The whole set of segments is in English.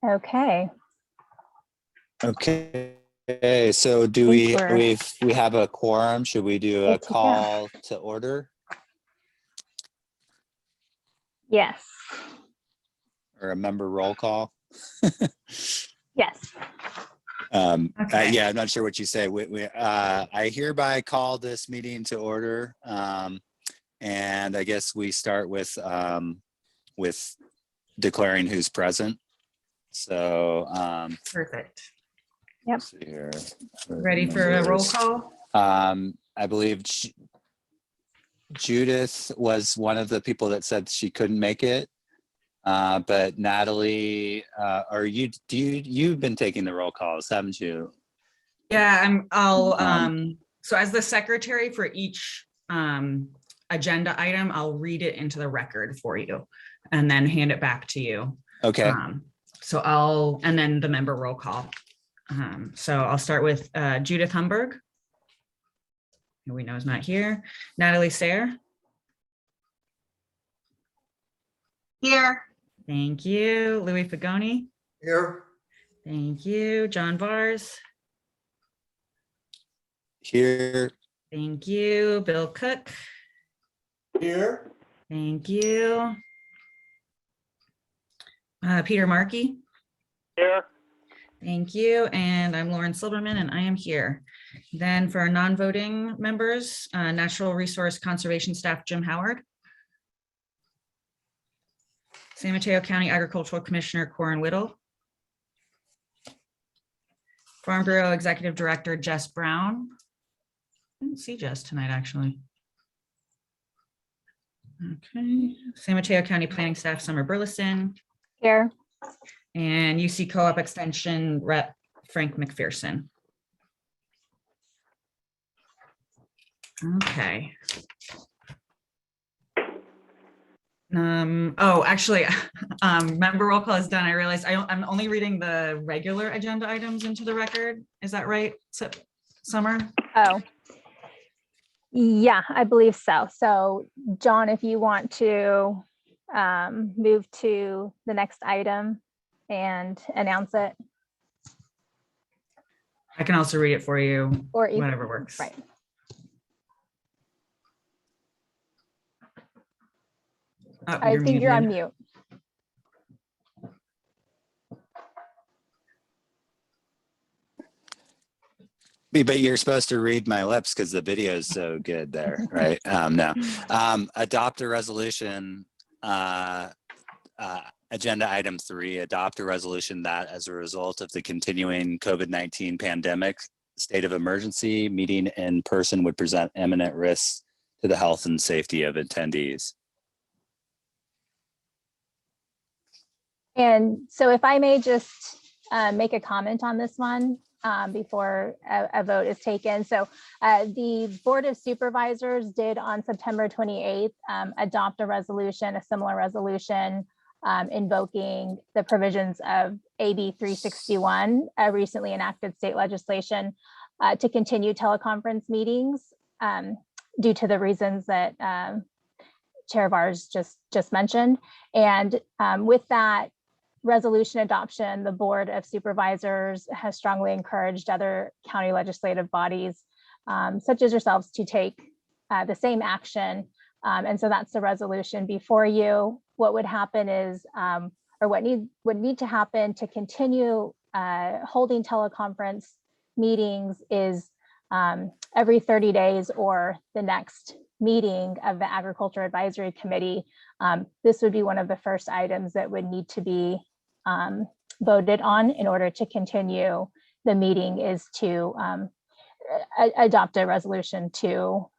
Okay. Okay, so do we have a quorum? Should we do a call to order? Yes. Or a member roll call? Yes. Yeah, I'm not sure what you say. I hereby call this meeting to order. And I guess we start with declaring who's present. So Perfect. Yep. let's see here. Ready for a roll call? I believe Judith was one of the people that said she couldn't make it. But Natalie, you've been taking the roll calls, haven't you? Yeah, so as the secretary for each agenda item, I'll read it into the record for you and then hand it back to you. Okay. And then the member roll call. So I'll start with Judith Humberg, who we know is not here. Natalie Sayre. Here. Thank you. Louis Fagoni. Here. Thank you. John Vars. Here. Thank you. Bill Cook. Here. Thank you. Peter Markey. Here. Thank you. And I'm Lauren Silberman, and I am here. Then for our non-voting members, Natural Resource Conservation Staff, Jim Howard. San Mateo County Agricultural Commissioner, Corin Whittle. Farm Bureau Executive Director, Jess Brown. I didn't see Jess tonight, actually. Okay. San Mateo County Planning Staff, Summer Burleson. Here. And UC Co-op Extension Rep, Frank McPherson. Okay. Actually, member roll call is done. I realized I'm only reading the regular agenda items into the record. Is that right, Summer? Oh, yeah, I believe so. So John, if you want to move to the next item and announce it. I can also read it for you, Or either, whatever works. Right. Oh, I think you're on mute. But you're supposed to read my lips because the video is so good there, right? No. Adopt a resolution, agenda item 3, adopt a resolution that as a result of the continuing COVID-19 pandemic state of emergency, meeting in person would present imminent risks to the health and safety of attendees. And so if I may just make a comment on this one before a vote is taken. So the Board of Supervisors did on September 28th adopt a resolution, a similar resolution invoking the provisions of AB 361, a recently enacted state legislation to continue teleconference meetings due to the reasons that Chair Vars just mentioned. And with that resolution adoption, the Board of Supervisors has strongly encouraged other county legislative bodies, such as yourselves, to take the same action. And so that's the resolution before you. What would happen is, or what would need to happen to continue holding teleconference meetings is every 30 days or the next meeting of the Agriculture Advisory Committee. This would be one of the first items that would need to be voted on in order to continue the meeting, is to adopt a resolution to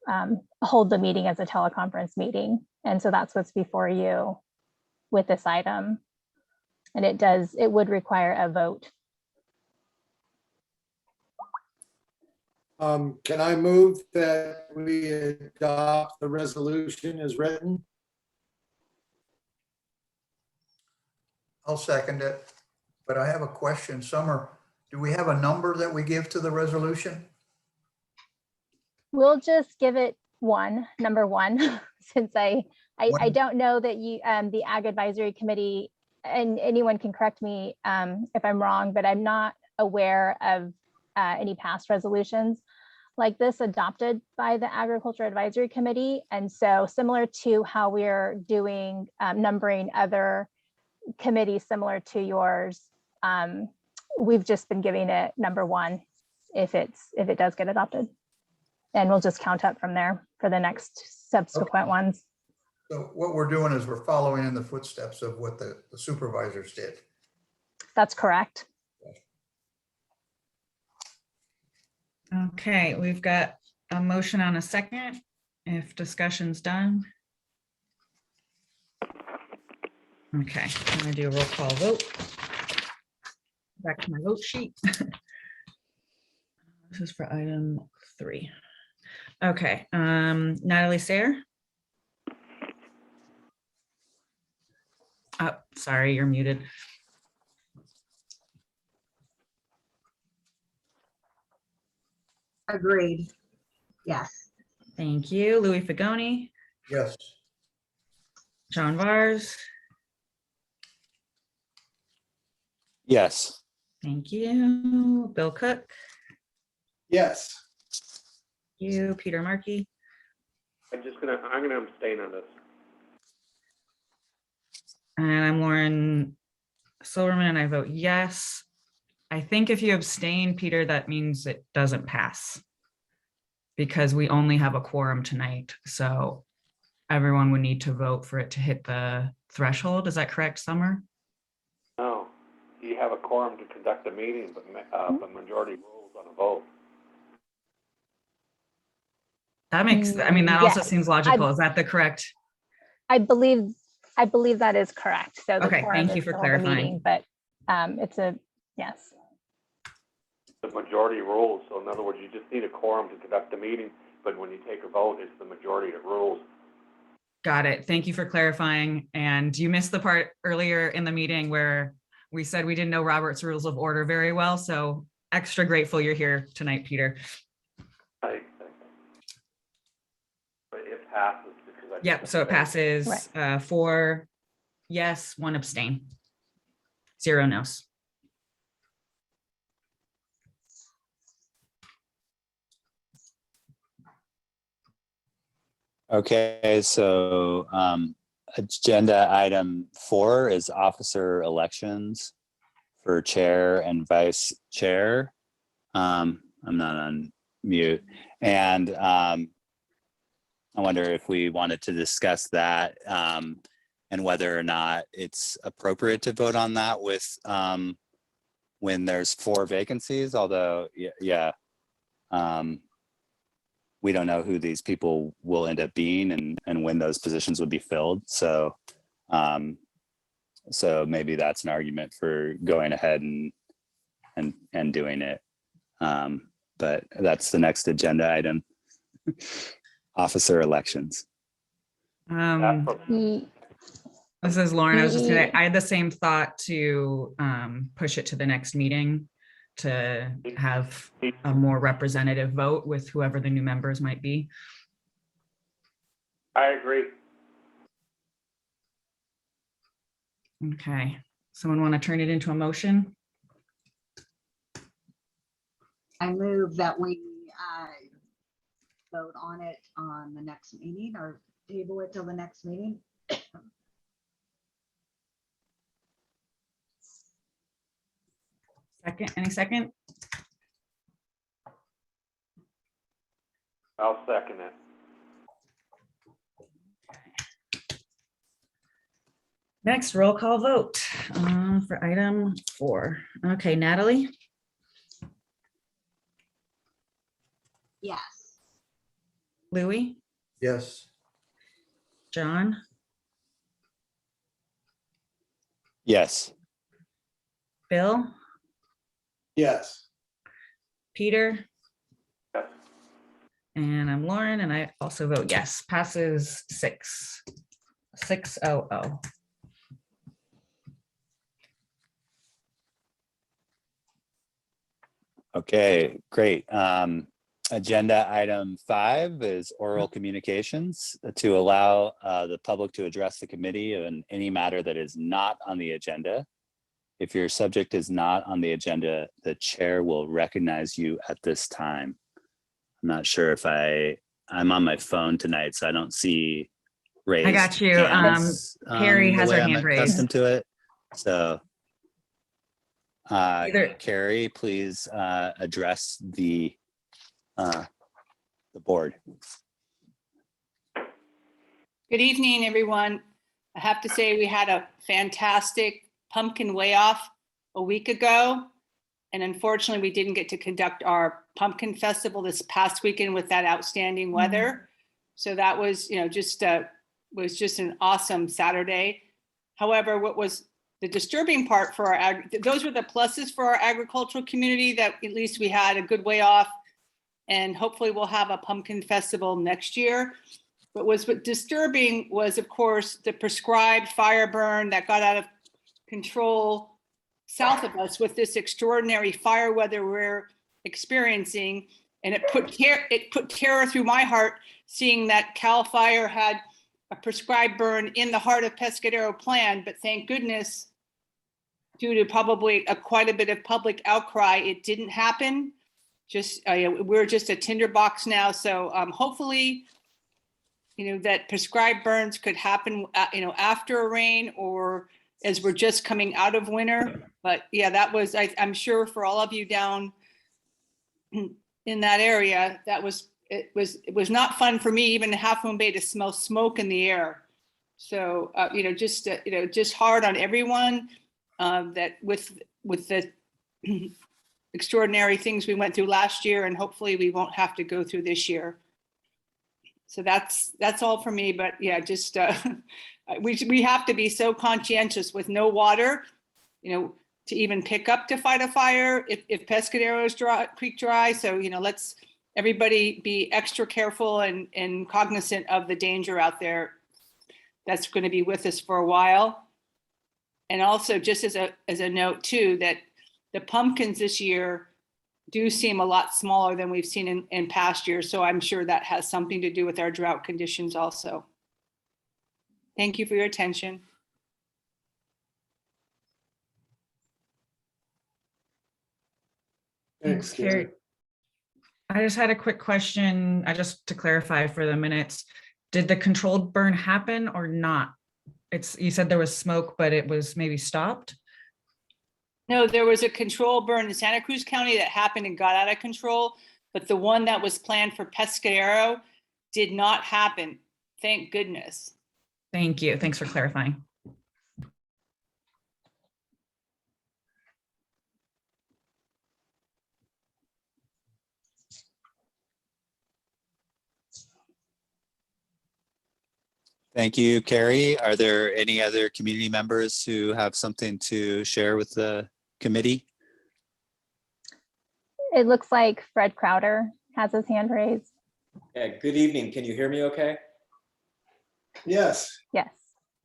hold the meeting as a teleconference meeting. And so that's what's before you with this item. And it would require a vote. Can I move that we adopt the resolution as written? I'll second it, but I have a question. Summer, do we have a number that we give to the resolution? We'll just give it number one, since I don't know that the Ag Advisory Committee and anyone can correct me if I'm wrong, but I'm not aware of any past resolutions like this adopted by the Agriculture Advisory Committee. And so similar to how we're doing numbering other committees similar to yours, we've just been giving it number one if it does get adopted. And we'll just count up from there for the next subsequent ones. So what we're doing is we're following in the footsteps of what the supervisors did. That's correct. Okay, we've got a motion on a second. If discussion's done. Okay, I'm gonna do a roll call vote. Back to my vote sheet. This is for item 3. Okay, Natalie Sayre. Oh, sorry, you're muted. Agreed. Yes. Thank you. Louis Fagoni, Yes. John Vars. Yes. Thank you. Bill Cook. Yes. Thank you. Peter Markey. I'm gonna abstain on this. And I'm Lauren Silverman, and I vote yes. I think if you abstain, Peter, that means it doesn't pass because we only have a quorum tonight. So everyone would need to vote for it to hit the threshold. Is that correct, Summer? No, you have a quorum to conduct a meeting, but the majority rules on a vote. That makes, I mean, that also Yes. seems logical. Is that the correct? I believe that is correct. So the Okay, quorum thank is you for to hold a clarifying. meeting, but it's a yes. The majority rules. So in other words, you just need a quorum to conduct a meeting, but when you take a vote, it's the majority that rules. Got it. Thank you for clarifying. And you missed the part earlier in the meeting where we said we didn't know Robert's Rules of Order very well. So extra grateful you're here tonight, Peter. But it passes because I. Yep, so it passes Right. 4 yes, 1 abstain. 0 no's. Okay, so agenda item 4 is officer elections for chair and vice chair. I'm not on mute. And I wonder if we wanted to discuss that and whether or not it's appropriate to vote on that with when there's 4 vacancies, although, yeah. We don't know who these people will end up being and when those positions would be filled. So, so maybe that's an argument for going ahead and doing it. But that's the next agenda item. Officer elections. Ye- This is Lauren. I was just gonna, Ye- I had the same thought to push it to the next meeting to have a more representative vote with whoever the new members might be. I agree. Okay, someone want to turn it into a motion? I move that we vote on it on the next meeting or table it till the next meeting. Second, any second? I'll second it. Next, roll call vote for item 4. Okay, Natalie, Yes. Louis, Yes. John, Yes. Bill, Yes. Peter, Yes. and I'm Lauren, and I also vote yes. Passes 600. Okay, great. Agenda item 5 is oral communications to allow the public to address the committee on any matter that is not on the agenda. If your subject is not on the agenda, the chair will recognize you at this time. I'm not sure if I'm on my phone tonight, so I don't see raised got you. hands, Carrie the has way her I'm hand raised. accustomed to it. So Either- Carrie, please address the board. Good evening, everyone. I have to say we had a fantastic pumpkin weigh-off a week ago. And unfortunately, we didn't get to conduct our pumpkin festival this past weekend with that outstanding weather. So that was, just an awesome Saturday. However, what was the disturbing part for those were the pluses for our agricultural community, that at least we had a good weigh-off. And hopefully we'll have a pumpkin festival next year. But what disturbing was, of course, the prescribed fire burn that got out of control south of us with this extraordinary fire weather we're experiencing. And it put terror through my heart, seeing that CAL FIRE had a prescribed burn in the heart of Pescadero Plan. But thank goodness, due to probably quite a bit of public outcry, it didn't happen. We're just a tinderbox now. So hopefully, that prescribed burns could happen, after a rain or as we're just coming out of winter. But yeah, that was, I'm sure for all of you down in that area, it was not fun for me, even in Half Moon Bay, to smell smoke in the air. So, just hard on everyone that with the extraordinary things we went through last year, and hopefully we won't have to go through this year. So that's all for me. But yeah, just we have to be so conscientious with no water, to even pick up to fight a fire if Pescadero is creek dry. So let's everybody be extra careful and cognizant of the danger out there that's going to be with us for a while. And also, just as a note too, that the pumpkins this year do seem a lot smaller than we've seen in past years. So I'm sure that has something to do with our drought conditions also. Thank you for your attention. Thanks, Carrie. I just had a quick question, just to clarify for the minutes. Did the controlled burn happen or not? You said there was smoke, but it was maybe stopped? No, there was a control burn in Santa Cruz County that happened and got out of control, but the one that was planned for Pescadero did not happen. Thank goodness. Thank you. Thanks for clarifying. Thank you, Carrie. Are there any other community members who have something to share with the committee? It looks like Fred Crowder has his hand raised. Yeah, good evening. Can you hear me okay? Yes. Yes.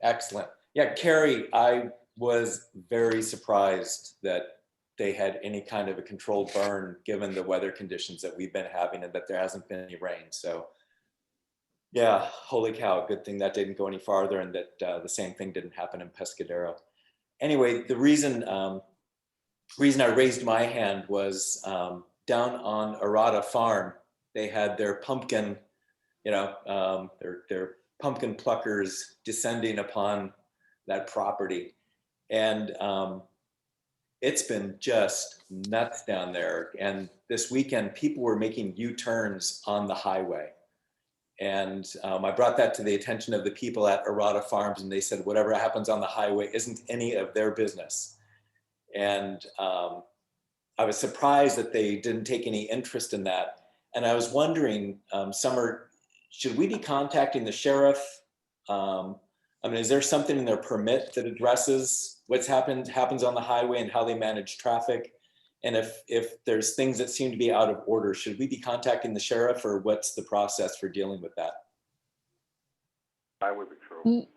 Excellent. Yeah, Carrie, I was very surprised that they had any kind of a controlled burn given the weather conditions that we've been having and that there hasn't been any rain. So yeah, holy cow, good thing that didn't go any farther and that the same thing didn't happen in Pescadero. Anyway, the reason I raised my hand was down on Arata Farm, they had their pumpkin, their pumpkin pluckers descending upon that property. And it's been just nuts down there. And this weekend, people were making U-turns on the highway. And I brought that to the attention of the people at Arata Farms, and they said, whatever happens on the highway isn't any of their business. And I was surprised that they didn't take any interest in that. And I was wondering, Summer, should we be contacting the sheriff? Is there something in their permit that addresses what's happens on the highway and how they manage traffic? And if there's things that seem to be out of order, should we be contacting the sheriff, or what's the process for dealing with that? Highway Patrol.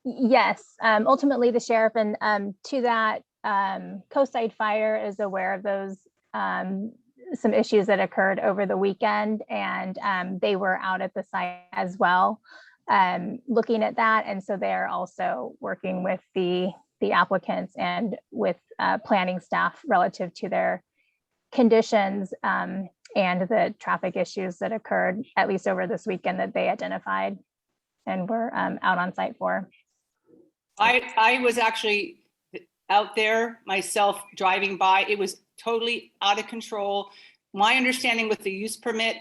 Yes, ultimately the sheriff, and to that, Coastside Fire is aware of those some issues that occurred over the weekend, and they were out at the site as well, looking at that. And so they're also working with the applicants and with planning staff relative to their conditions and the traffic issues that occurred, at least over this weekend, that they identified and were out on site for. I was actually out there myself driving by. It was totally out of control. My understanding with the use permit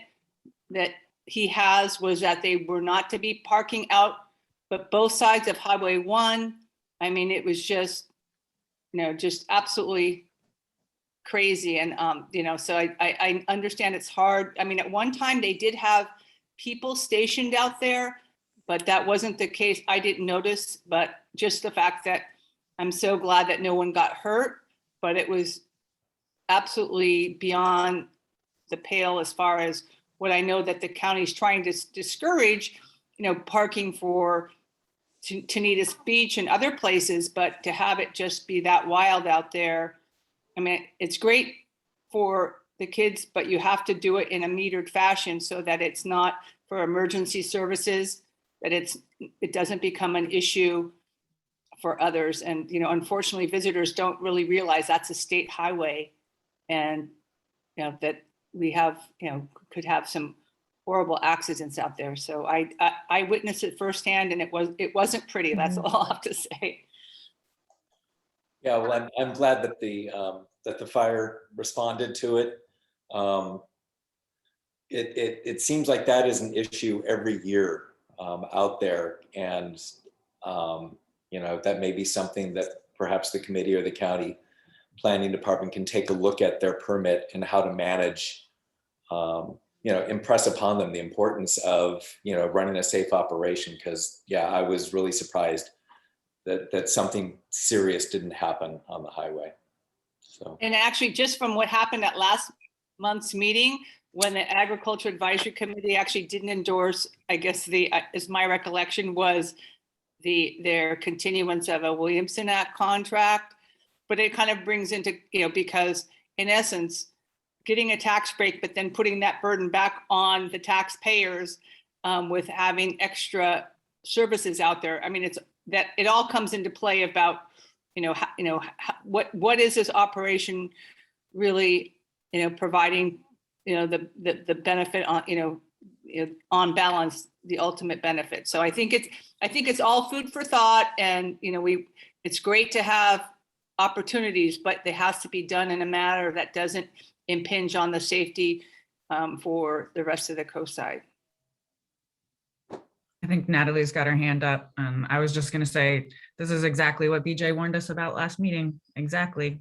that he has was that they were not to be parking out, but both sides of Highway 1. I mean, it was just, just absolutely crazy. And, so I understand it's hard. I mean, at one time they did have people stationed out there, but that wasn't the case. I didn't notice, but just the fact that I'm so glad that no one got hurt, but it was absolutely beyond the pale as far as what I know that the county's trying to discourage, parking for Tanitas Beach and other places, but to have it just be that wild out there. I mean, it's great for the kids, but you have to do it in a metered fashion so that it's not for emergency services, that it doesn't become an issue for others. And, unfortunately, visitors don't really realize that's a state highway, and, that we have, could have some horrible accidents out there. So I witnessed it firsthand, and it wasn't pretty. That's all I'll have to say. Yeah, well, I'm glad that the fire responded to it. It seems like that is an issue every year out there, and that may be something that perhaps the committee or the county planning department can take a look at their permit and how to manage, impress upon them the importance of, running a safe operation. Because I was really surprised that something serious didn't happen on the highway. So. And actually, just from what happened at last month's meeting, when the Agriculture Advisory Committee actually didn't endorse, I guess as my recollection was, their continuance of a Williamson Act contract. But it kind of brings into, because in essence, getting a tax break, but then putting that burden back on the taxpayers with having extra services out there. I mean, it all comes into play about, what is this operation really, providing, the benefit on, on balance, the ultimate benefit. So I think it's all food for thought, and, it's great to have opportunities, but they has to be done in a manner that doesn't impinge on the safety for the rest of the coast side. I think Natalie's got her hand up. I was just going to say, this is exactly what BJ warned us about last meeting. Exactly.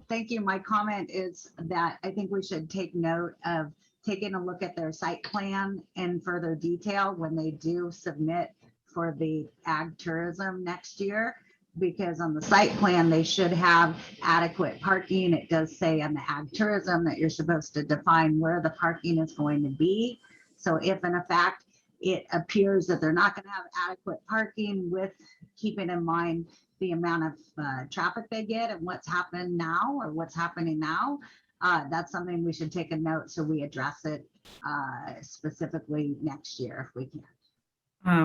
Thank you. My comment is that I think we should take note of taking a look at their site plan in further detail when they do submit for the ag tourism next year, because on the site plan, they should have adequate parking. It does say on the ag tourism that you're supposed to define where the parking is going to be. So if in fact it appears that they're not going to have adequate parking, with keeping in mind the amount of traffic they get and what's happened now or what's happening now, that's something we should take a note so we address it specifically next year if we can.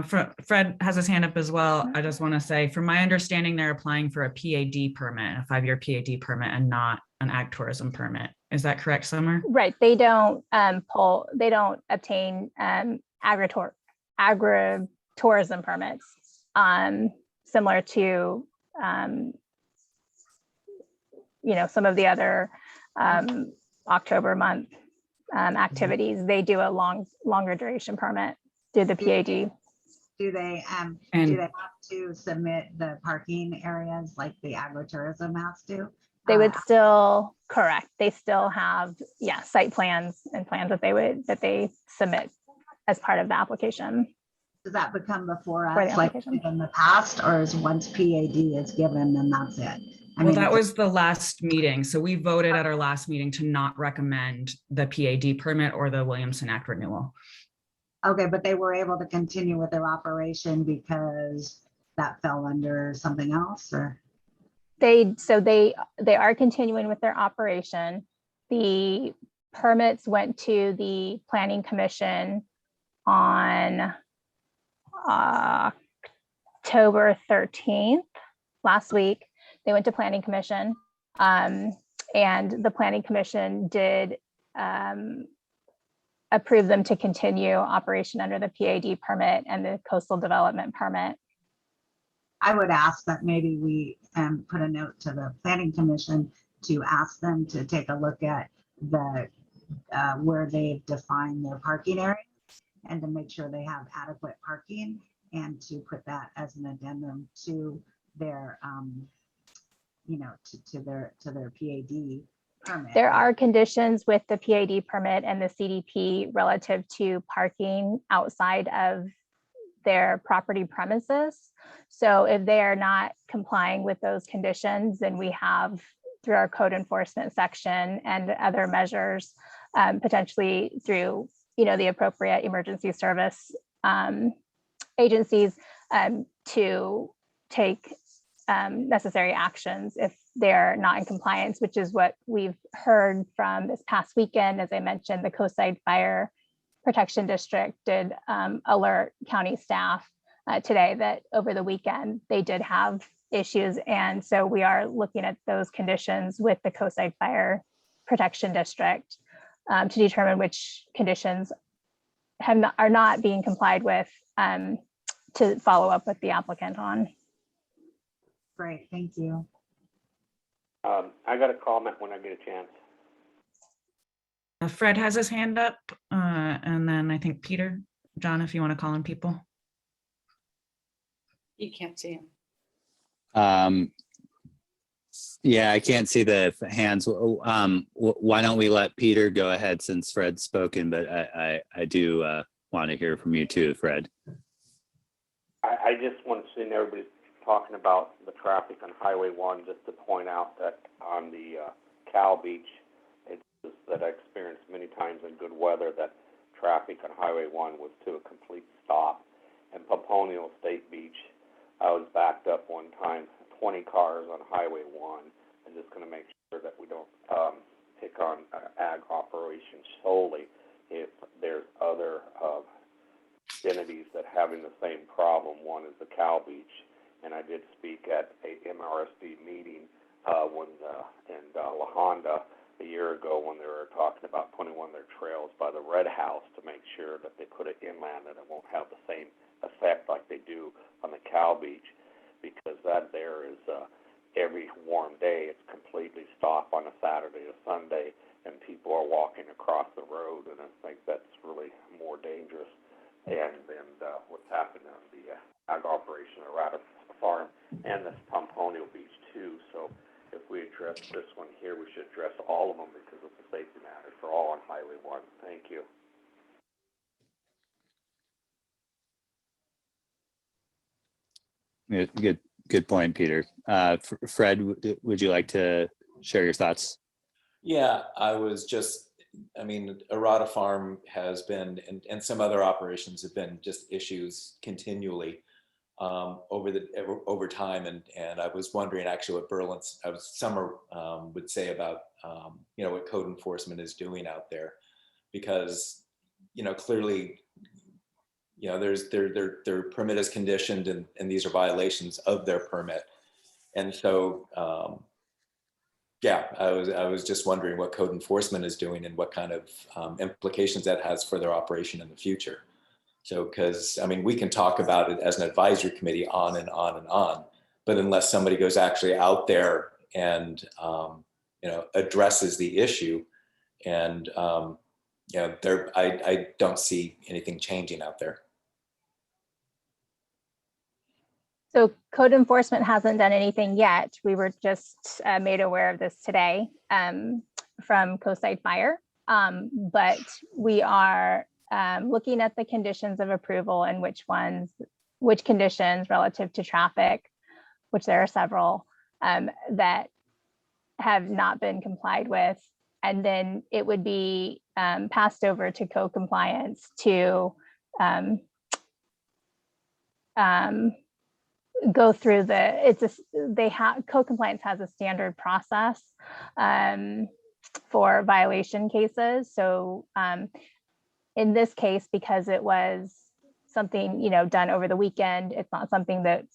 Fred has his hand up as well. I just want to say, from my understanding, they're applying for a PAD permit, a 5-year PAD permit, and not an ag tourism permit. Is that correct, Summer? Right. They don't obtain agritourism permits, similar to some of the other October month activities. They do a longer duration permit, do the PAD. Do they have to submit the parking areas like the agritourism has to? They would still, correct. They still have, site plans and plans that they submit as part of the application. Does that become before us like in the past, or is once PAD is given, then that's it? Well, that was the last meeting. So we voted at our last meeting to not recommend the PAD permit or the Williamson Act renewal. Okay, but they were able to continue with their operation because that fell under something else, or? They are continuing with their operation. The permits went to the Planning Commission on October 13th, last week. They went to Planning Commission, and the Planning Commission did approve them to continue operation under the PAD permit and the coastal development permit. I would ask that maybe we put a note to the Planning Commission to ask them to take a look at the where they've defined their parking areas and to make sure they have adequate parking, and to put that as an addendum to their to their PAD permit. There are conditions with the PAD permit and the CDP relative to parking outside of their property premises. So if they are not complying with those conditions, then we have, through our code enforcement section and other measures, potentially through the appropriate emergency service agencies, to take necessary actions if they're not in compliance, which is what we've heard from this past weekend. As I mentioned, the Coastside Fire Protection District did alert county staff today that over the weekend they did have issues. And so we are looking at those conditions with the Coastside Fire Protection District to determine which conditions are not being complied with, to follow up with the applicant on. Great, thank you. I got a comment when I get a chance. Fred has his hand up, and then I think Peter. John, if you want to call on people. You can't see him. Yeah, I can't see the hands. Why don't we let Peter go ahead since Fred's spoken, but I do want to hear from you too, Fred. I just want to see everybody talking about the traffic on Highway 1, just to point out that on the Cal Beach, that I experienced many times in good weather, that traffic on Highway 1 was to a complete stop. And Poponio State Beach, I was backed up one time, 20 cars on Highway 1. I'm just going to make sure that we don't pick on ag operations solely if there's other entities that are having the same problem. One is the Cal Beach, and I did speak at a MRSD meeting in La Honda a year ago when they were talking about putting one of their trails by the Red House to make sure that they put it inland and it won't have the same effect like they do on the Cal Beach, because that there is every warm day it's completely stopped on a Saturday or Sunday, and people are walking across the road, and I think that's really more dangerous. And what's happened on the ag operation at Rata Farm and this Pompano Beach too. So if we address this one here, we should address all of them because of the safety matters for all on Highway 1. Thank you. Good point, Peter. Fred, would you like to share your thoughts? Yeah, Arata Farm has been, and some other operations have been just issues continually over time. And I was wondering actually what Summer would say about, what code enforcement is doing out there, because, clearly, their permit is conditioned and these are violations of their permit. And so, I was just wondering what code enforcement is doing and what kind of implications that has for their operation in the future. So, because we can talk about it as an advisory committee on and on and on, but unless somebody goes actually out there and addresses the issue, and I don't see anything changing out there. So code enforcement hasn't done anything yet. We were just made aware of this today from Coastside Fire, but we are looking at the conditions of approval and which conditions relative to traffic, which there are several, that have not been complied with. And then it would be passed over to co-compliance to go through code compliance has a standard process for violation cases. So in this case, because it was something, done over the weekend, it's not something that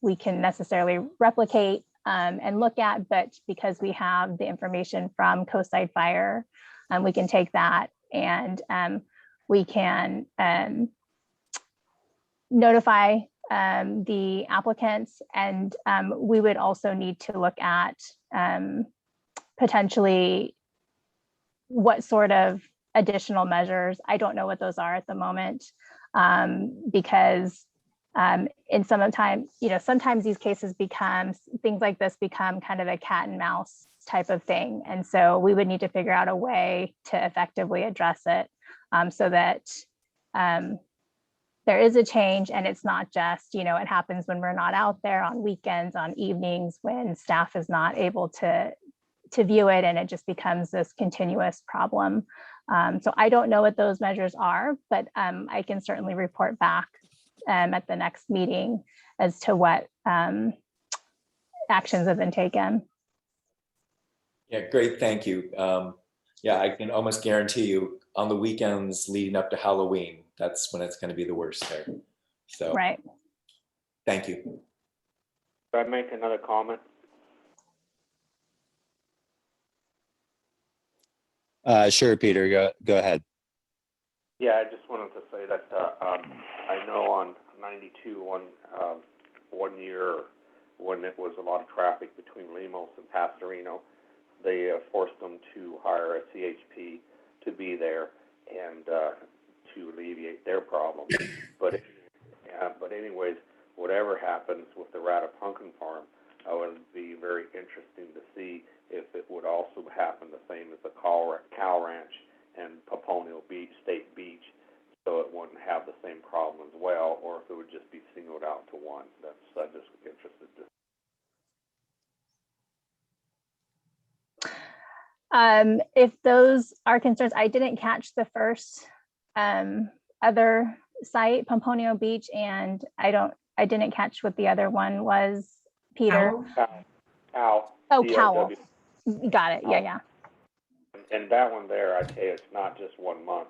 we can necessarily replicate and look at, but because we have the information from Coastside Fire, we can take that and we can notify the applicants, and we would also need to look at potentially what sort of additional measures. I don't know what those are at the moment, because in sometimes these cases things like this become kind of a cat and mouse type of thing. And so we would need to figure out a way to effectively address it so that there is a change, and it's not just, it happens when we're not out there on weekends, on evenings, when staff is not able to view it, and it just becomes this continuous problem. So I don't know what those measures are, but I can certainly report back at the next meeting as to what actions have been taken. Yeah, great, thank you. Yeah, I can almost guarantee you on the weekends leading up to Halloween, that's when it's going to be the worst there. So, right. Thank you. Could I make another comment? Sure, Peter, go ahead. Yeah, I just wanted to say that I know on 92 one year when it was a lot of traffic between Lemos and Pastorino, they forced them to hire a CHP to be there and to alleviate their problem. But anyways, whatever happens with the Rata Pumpkin Farm, it would be very interesting to see if it would also happen the same as the Cow Ranch and Paponio Beach, State Beach, so it wouldn't have the same problem as well, or if it would just be singled out to one. I'm just interested to. If those are concerns, I didn't catch the first other site, Pomponio Beach, and I didn't catch what the other one was, Peter. Cow. Oh, C-O-W. Cowell. Got it. Yeah. And that one there, I tell you, it's not just 1 month,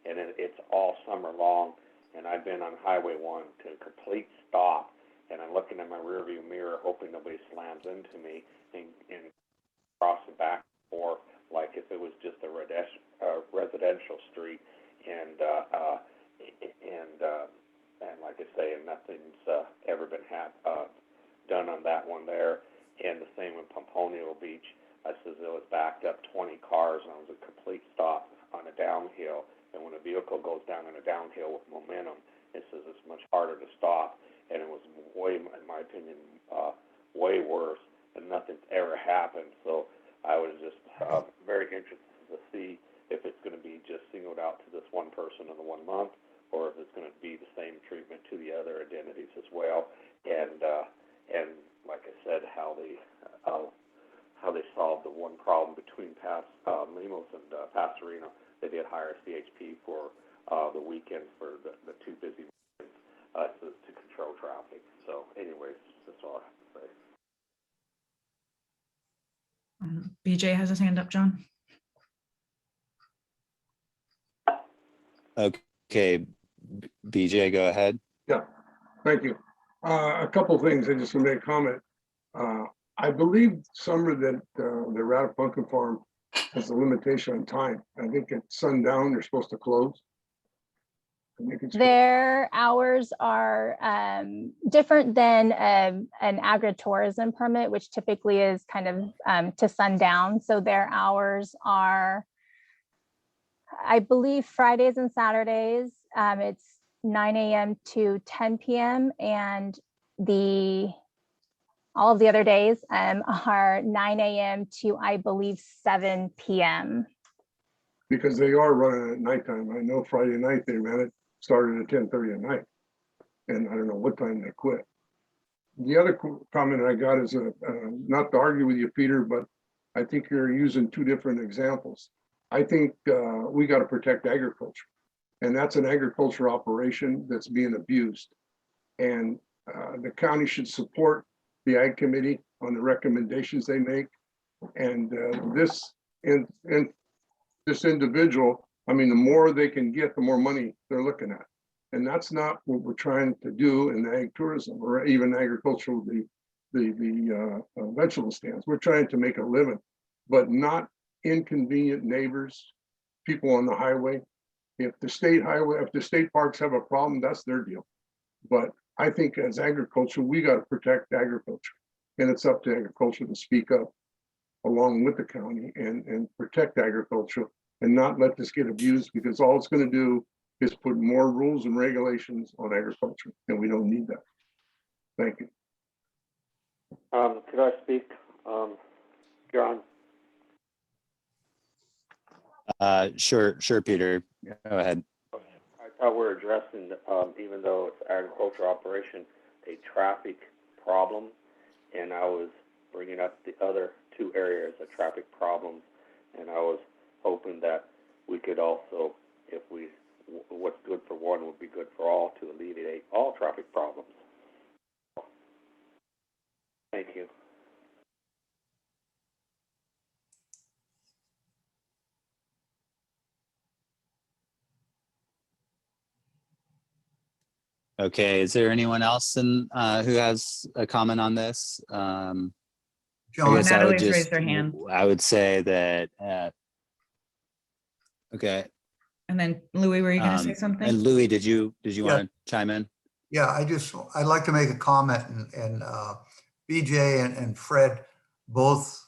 and it's all summer long. And I've been on Highway 1 to a complete stop, and I'm looking at my rearview mirror, hoping nobody slams into me and cross the back, or like if it was just a residential street, and like I say, and nothing's ever been done on that one there. And the same with Pomponio Beach. I says it was backed up 20 cars, and it was a complete stop on a downhill. And when a vehicle goes down on a downhill with momentum, it says it's much harder to stop. And it was way, in my opinion, way worse, and nothing's ever happened. So I was just very interested to see if it's going to be just singled out to this one person in the 1 month, or if it's going to be the same treatment to the other identities as well. And like I said, how they solved the one problem between Lemos and Pastorino. They did hire a CHP for the weekend for the two busy weekends to control traffic. So anyways, that's all I have to say. BJ has his hand up, John. Okay, BJ, go ahead. Yeah, thank you. A couple of things I just want to make a comment. I believe, Summer, that the Rata Pumpkin Farm has a limitation on time. I think at sundown, they're supposed to close. Their hours are different than an agritourism permit, which typically is kind of to sundown. So their hours are, I believe, Fridays and Saturdays. It's 9 a.m. to 10 p.m. and all of the other days are 9 a.m. to, I believe, 7 p.m. Because they are running at nighttime. I know Friday night they ran it, started at 10:30 at night. And I don't know what time they quit. The other comment I got is not to argue with you, Peter, but I think you're using two different examples. I think we got to protect agriculture. And that's an agriculture operation that's being abused. And the county should support the Ag Committee on the recommendations they make. And this individual, I mean, the more they can get, the more money they're looking at. And that's not what we're trying to do in ag tourism or even agricultural, the vegetable stands. We're trying to make a living, but not inconvenient neighbors, people on the highway. If the state highway, if the state parks have a problem, that's their deal. But I think as agriculture, we got to protect agriculture, and it's up to agriculture to speak up along with the county and protect agriculture and not let this get abused, because all it's going to do is put more rules and regulations on agriculture, and we don't need that. Thank you. Could I speak, John? Sure, Peter. Go ahead. I thought we're addressing, even though it's agricultural operation, a traffic problem, and I was bringing up the other two areas of traffic problems, and I was hoping that we could also, if we, what's good for one would be good for all to alleviate all traffic problems. Thank you. Okay, is there anyone else who has a comment on this? I John, guess I would Natalie's raised her hand. I would say that, okay. And then Louis, were you going to say And something? Louis, did you want to chime in? yeah, I'd like to make a comment, and BJ and Fred both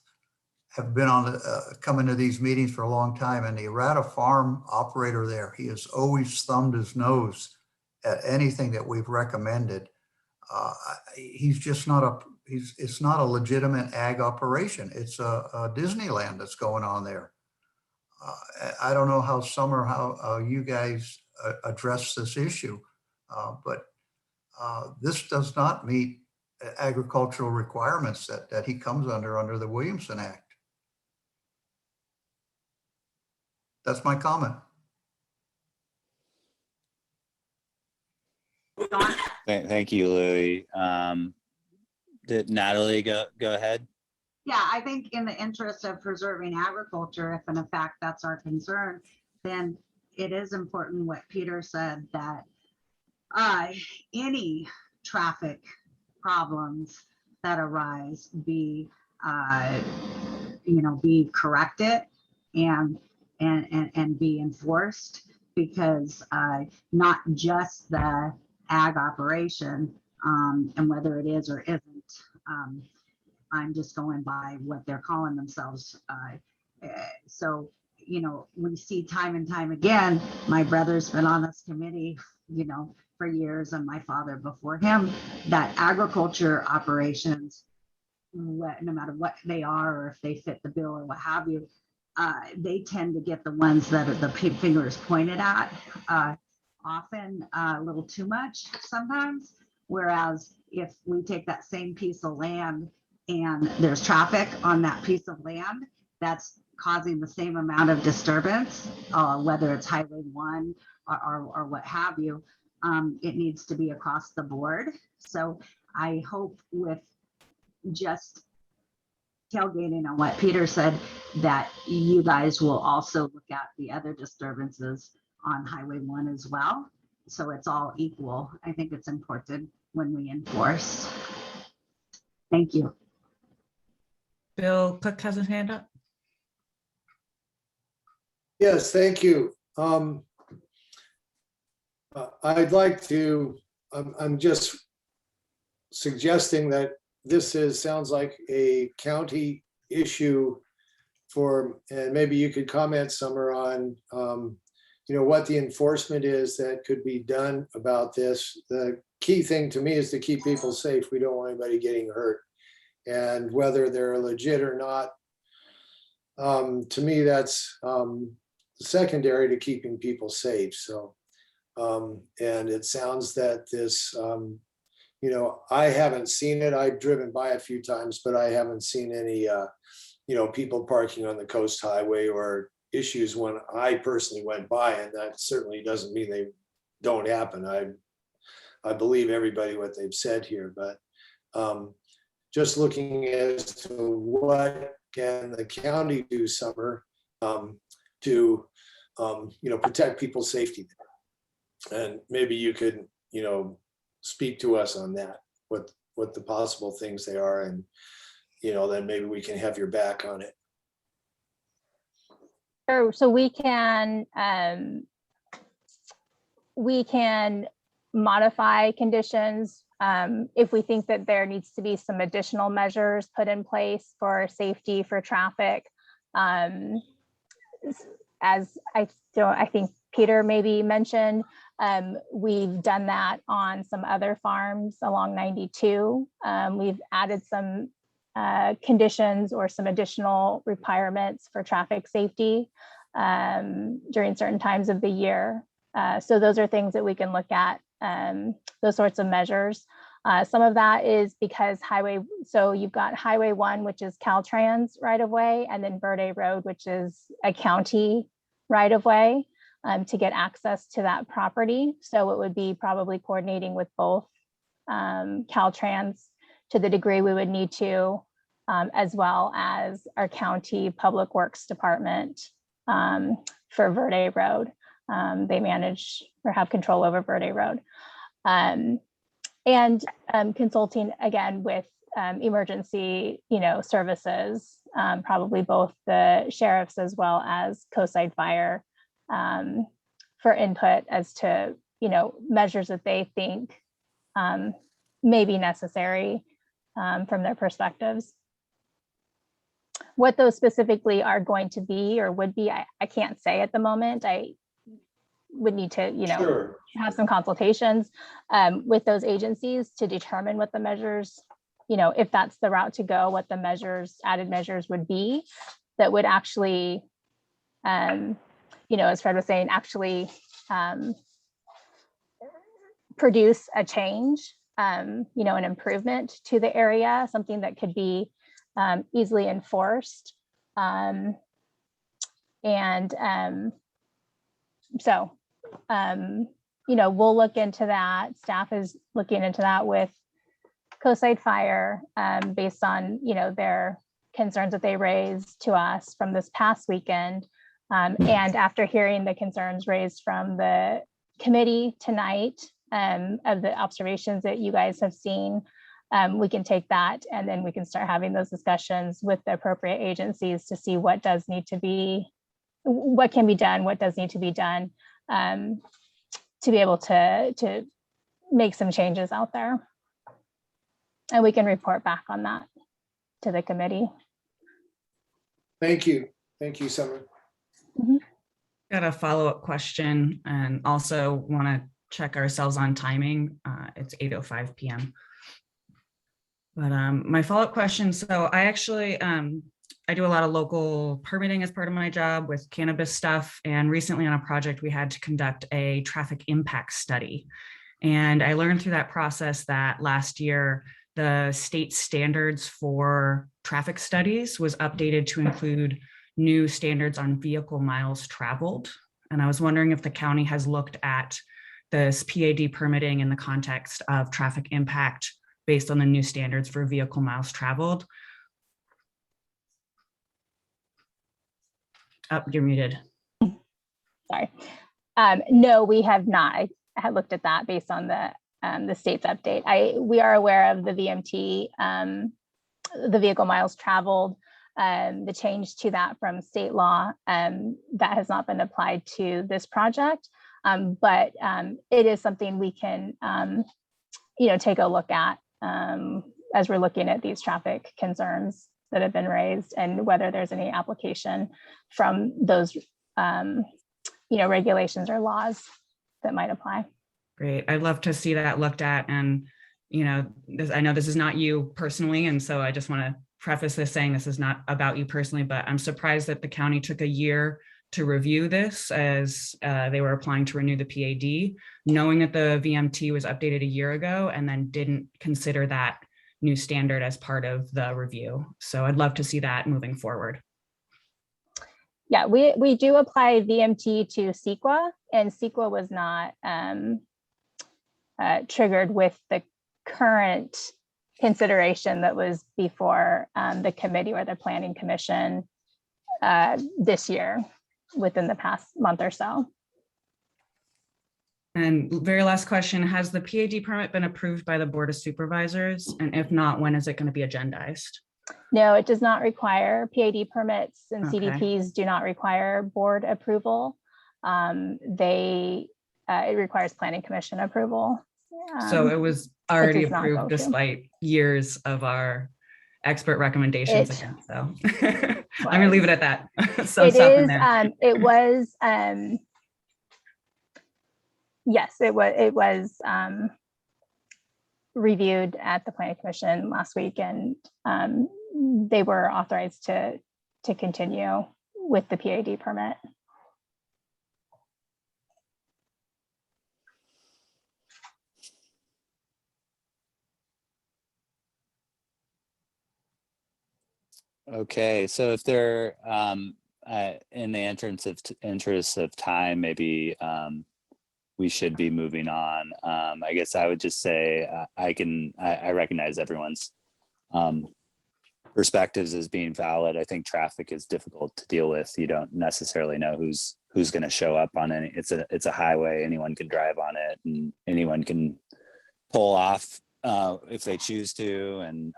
have been on coming to these meetings for a long time, and the Errata farm operator there, he has always thumbed his nose at anything that we've recommended. He's just not it's not a legitimate ag operation. It's a Disneyland that's going on there. I don't know how how you guys address this issue, but this does not meet agricultural requirements that he comes under the Williamson Act. That's my comment. Thank you, Louis. Did Natalie go ahead? Yeah, I think in the interest of preserving agriculture, if in fact that's our concern, then it is important what Peter said, that any traffic problems that arise be be corrected and be enforced, because not just the ag operation and whether it is or isn't. I'm just going by what they're calling themselves. So, we see time and time again, my brother's been on this committee, for years, and my father before him, that agriculture operations, no matter what they are, or if they fit the bill or what have you, they tend to get the ones that are the fingers pointed at, often a little too much sometimes. Whereas if we take that same piece of land and there's traffic on that piece of land that's causing the same amount of disturbance, whether it's Highway 1 or what have you, it needs to be across the board. So I hope with just tailgating on what Peter said, that you guys will also look at the other disturbances on Highway 1 as well. So it's all equal. I think it's important when we enforce. Thank you. Bill Cook has his hand up. Yes, thank you. I'd like to, I'm just suggesting that this sounds like a county issue and maybe you could comment, Summer, on what the enforcement is that could be done about this. The key thing to me is to keep people safe. We don't want anybody getting hurt. And whether they're legit or not, to me, that's secondary to keeping people safe. So, and it sounds that this, I haven't seen it. I've driven by a few times, but I haven't seen any, people parking on the coast highway or issues when I personally went by, and that certainly doesn't mean they don't happen. I believe everybody what they've said here, but just looking as to what can the county do summer to protect people's safety. And maybe you could, speak to us on that, what the possible things they are, and then maybe we can have your back on it. So we can modify conditions if we think that there needs to be some additional measures put in place for safety for traffic. As I think Peter maybe mentioned, we've done that on some other farms along 92. We've added some conditions or some additional requirements for traffic safety during certain times of the year. So those are things that we can look at, those sorts of measures. Some of that is because so you've got Highway 1, which is Caltrans right of way, and then Verde Road, which is a county right of way to get access to that property. So it would be probably coordinating with both Caltrans to the degree we would need to, as well as our county public works department for Verde Road. They manage or have control over Verde Road. And consulting again with emergency, services, probably both the sheriffs as well as Coastside Fire for input as to, measures that they think may be necessary from their perspectives. What those specifically are going to be or would be, I can't say at the moment. I would need to, Sure. have some consultations with those agencies to determine what the measures, if that's the route to go, what the added measures would be that would actually, as Fred was saying, actually produce a change, an improvement to the area, something that could be easily enforced. We'll look into that. Staff is looking into that with Coastside Fire based on, their concerns that they raised to us from this past weekend. And after hearing the concerns raised from the committee tonight of the observations that you guys have seen, we can take that and then we can start having those discussions with the appropriate agencies to see what can be done, what does need to be done to be able to make some changes out there. And we can report back on that to the committee. Thank you. Thank you, Summer. Got a follow-up question and also want to check ourselves on timing. It's 8:05 p.m. But my follow-up question, so I actually, I do a lot of local permitting as part of my job with cannabis stuff. And recently on a project, we had to conduct a traffic impact study. And I learned through that process that last year, the state standards for traffic studies was updated to include new standards on vehicle miles traveled. And I was wondering if the county has looked at this PAD permitting in the context of traffic impact based on the new standards for vehicle miles traveled. Oh, you're muted. Sorry. No, we have not. I had looked at that based on the state's update. We are aware of the VMT, the vehicle miles traveled, the change to that from state law that has not been applied to this project. But it is something we can, take a look at as we're looking at these traffic concerns that have been raised and whether there's any application from those, regulations or laws that might apply. Great. I'd love to see that looked at. And, I know this is not you personally. And so I just want to preface this saying this is not about you personally, but I'm surprised that the county took a year to review this as they were applying to renew the PAD, knowing that the VMT was updated a year ago and then didn't consider that new standard as part of the review. So I'd love to see that moving forward. Yeah, we do apply VMT to CEQA, and CEQA was not triggered with the current consideration that was before the committee or the planning commission this year, within the past month or so. And very last question, has the PAD permit been approved by the Board of Supervisors? And if not, when is it going to be agendized? No, it does not require PAD permits, and Okay. CDPs do not require board approval. It requires planning commission approval. So it was already does not approved go to. despite years of our expert recommendations It again. So I'm gonna leave it at that. So It stop in is, there. it was, yes, it was reviewed at the planning commission last week, and they were authorized to continue with the PAD permit. Okay, so if they're in the interest of time, maybe we should be moving on. I guess I would just say I recognize everyone's perspectives as being valid. I think traffic is difficult to deal with. You don't necessarily know who's going to show up on any. It's a highway. Anyone can drive on it, and anyone can pull off if they choose to. And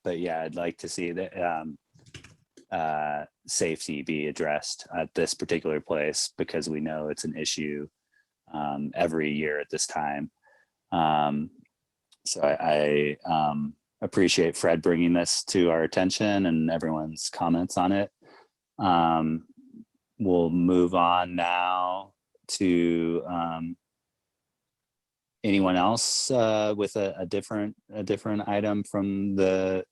but yeah, I'd like to see that safety be addressed at this particular place, because we know it's an issue every year at this time. So I appreciate Fred bringing this to our attention and everyone's comments on it. We'll move on now to anyone else with a different item from the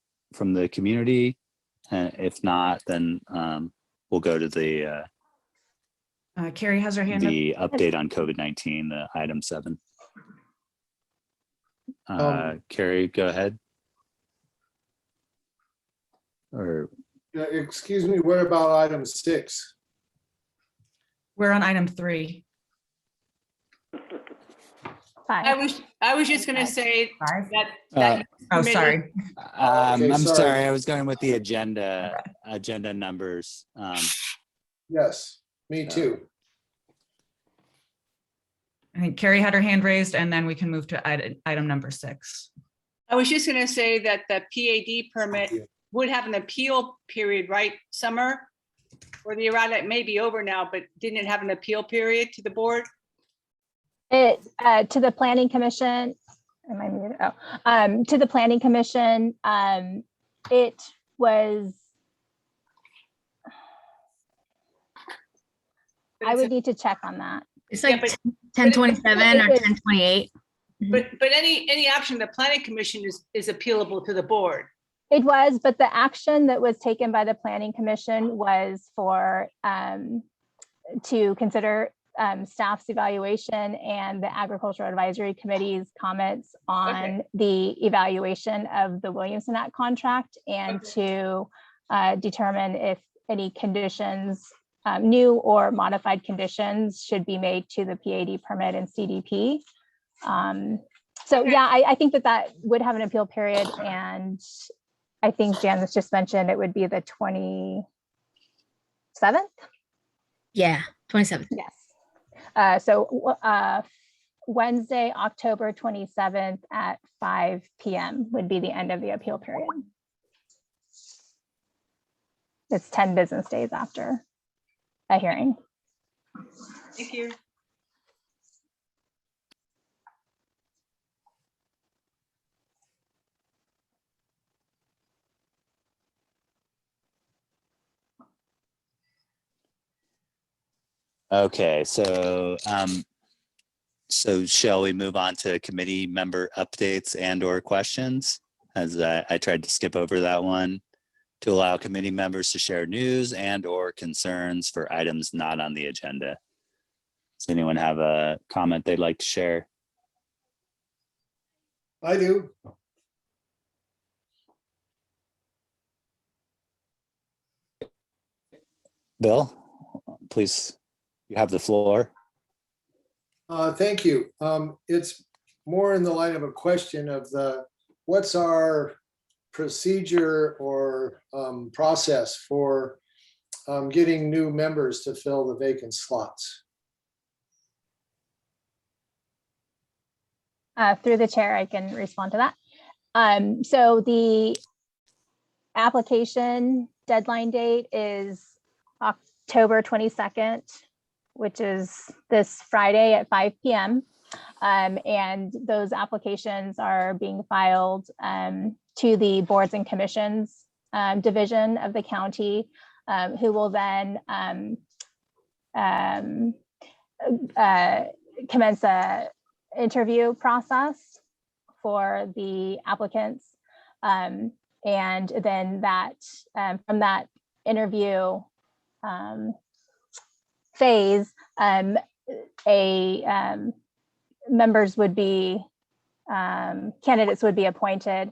community. If not, then we'll go to the Carrie has her hand up. the update on COVID-19, the item 7. Carrie, go ahead. Or excuse me, what about item 6? We're on item 3. I was just gonna say Five? that. Oh, committee- sorry. Okay, I'm sorry. sorry, I was going with the agenda numbers. Yes, me too. I think Carrie had her hand raised, and then we can move to item number 6. I was just gonna say that the PAD permit would have an appeal period, right, Summer? Or the errata, it may be over now, but didn't it have an appeal period to the board? It to the planning commission. Am I muted? Oh, to the planning commission. It was. I would need to check on that. It's Yeah, like but- 1027 or but- 1028. But any action of the planning commission is appealable to the board. It was, but the action that was taken by the planning commission was for to consider staff's evaluation and the agricultural advisory committee's comments on the evaluation of the Williamson Act contract, and to determine if any conditions, new or modified conditions, should be made to the PAD permit and CDP. So yeah, I think that would have an appeal period, and I think Janice just mentioned it would be the 27th. Yeah, 27th. Yes. So Wednesday, October 27th at 5 p.m. would be the end of the appeal period. It's 10 business days after a hearing. Thank you. Okay, so shall we move on to committee member updates and or questions? As I tried to skip over that one, to allow committee members to share news and or concerns for items not on the agenda. Does anyone have a comment they'd like to share? I do. Bill, please, you have the floor. Thank you. It's more in the line of a question of what's our procedure or process for getting new members to fill the vacant slots? Through the chair, I can respond to that. So the application deadline date is October 22nd, which is this Friday at 5 p.m. And those applications are being filed to the boards and commissions division of the county, who will then commence a interview process for the applicants. And then that from that interview phase, members would be, candidates would be appointed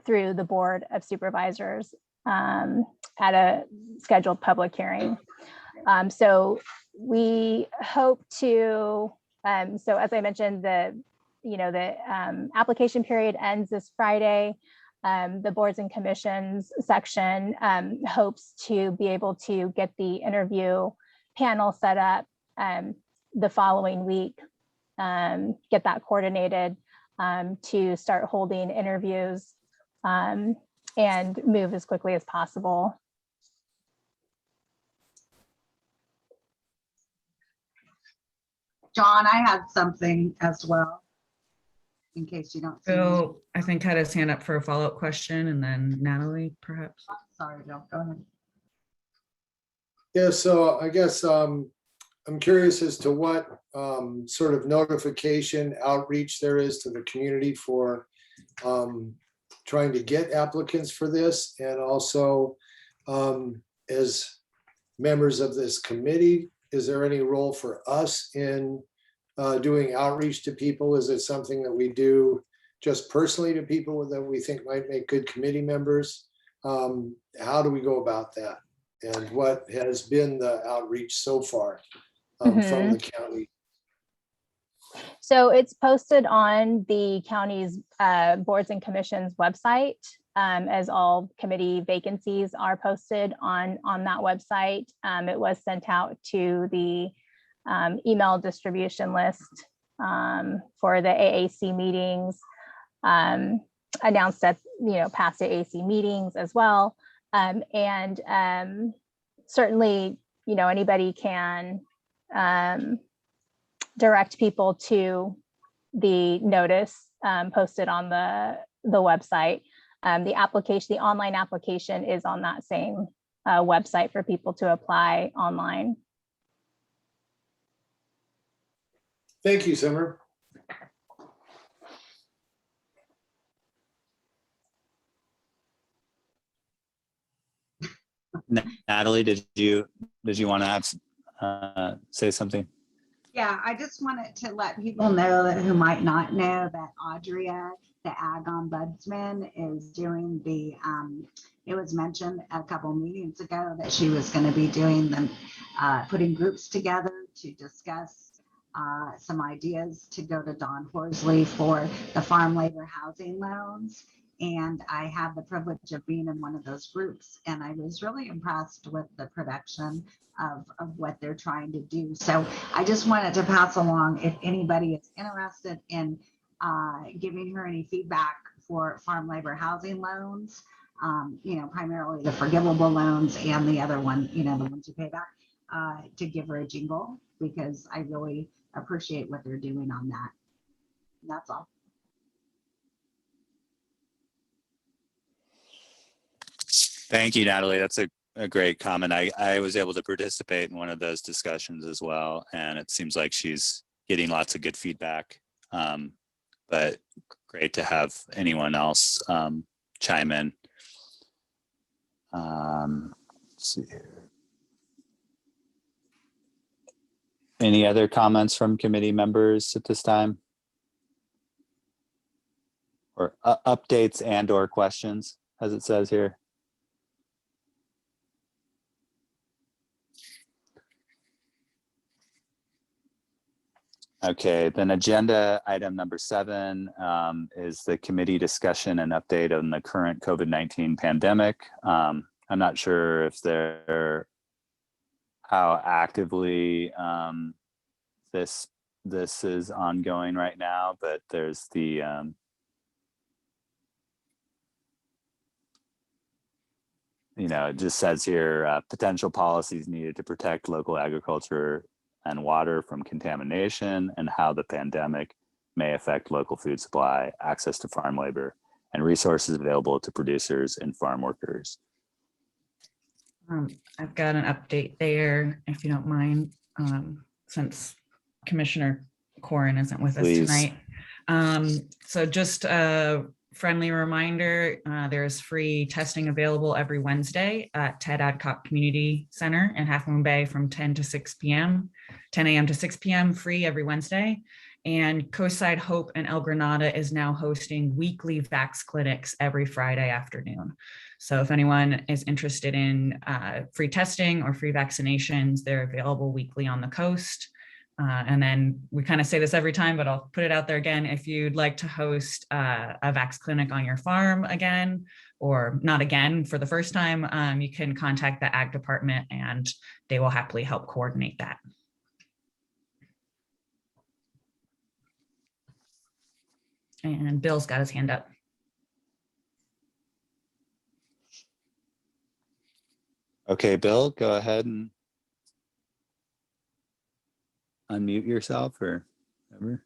through the Board of Supervisors at a scheduled public hearing. So we hope to, so as I mentioned, the application period ends this Friday. The boards and commissions section hopes to be able to get the interview panel set up the following week, get that coordinated to start holding interviews and move as quickly as possible. John, I had something as well, in case you don't see me. Bill, I think had his hand up for a follow-up question, and then Natalie, perhaps. Sorry, Bill, go ahead. Yeah, so I guess I'm curious as to what sort of notification outreach there is to the community for trying to get applicants for this, and also as members of this committee, is there any role for us in doing outreach to people? Is it something that we do just personally to people that we think might make good committee members? How do we go about that? And what has been the outreach so far from the county? So it's posted on the county's boards and commissions website, as all committee vacancies are posted on that website. It was sent out to the email distribution list for the AAC meetings, announced at past AAC meetings as well. And certainly, anybody can direct people to the notice posted on the website. The application, the online application is on that same website for people to apply online. Thank you, Summer. Natalie, did you want to say something? Yeah, I just wanted to let people know that who might not know that Audria, the Ag Ombudsman, is doing the, it was mentioned a couple meetings ago that she was going to be doing them, putting groups together to discuss some ideas to go to Don Horsley for the farm labor housing loans. And I had the privilege of being in one of those groups, and I was really impressed with the production of what they're trying to do. So I just wanted to pass along, if anybody is interested in giving her any feedback for farm labor housing loans, primarily the forgivable loans and the other one, the ones you pay back, to give her a jingle, because I really appreciate what they're doing on that. And that's all. Thank you, Natalie. That's a great comment. I was able to participate in one of those discussions as well, and it seems like she's getting lots of good feedback. But great to have anyone else chime in. Let's see here. Any other comments from committee members at this time? Or updates and or questions, as it says here? Okay, then agenda item number 7 is the committee discussion and update on the current COVID-19 pandemic. I'm not sure if how actively this is ongoing right now, but there's the it just says here potential policies needed to protect local agriculture and water from contamination, and how the pandemic may affect local food supply, access to farm labor, and resources available to producers and farm workers. I've got an update there, if you don't mind, since Commissioner Corin isn't with us Please. tonight. So just a friendly reminder, there's free testing available every Wednesday at Ted Adcock Community Center in Half Moon Bay from 10 to 6 p.m., 10 a.m. to 6 p.m. free every Wednesday. And Coastside Hope and El Granada is now hosting weekly Vax clinics every Friday afternoon. So if anyone is interested in free testing or free vaccinations, they're available weekly on the coast. And then we kind of say this every time, but I'll put it out there again. If you'd like to host a Vax clinic on your farm again, or not again for the first time, you can contact the Ag Department and they will happily help coordinate that. And Bill's got his hand up. Okay, Bill, go ahead and unmute yourself or whatever.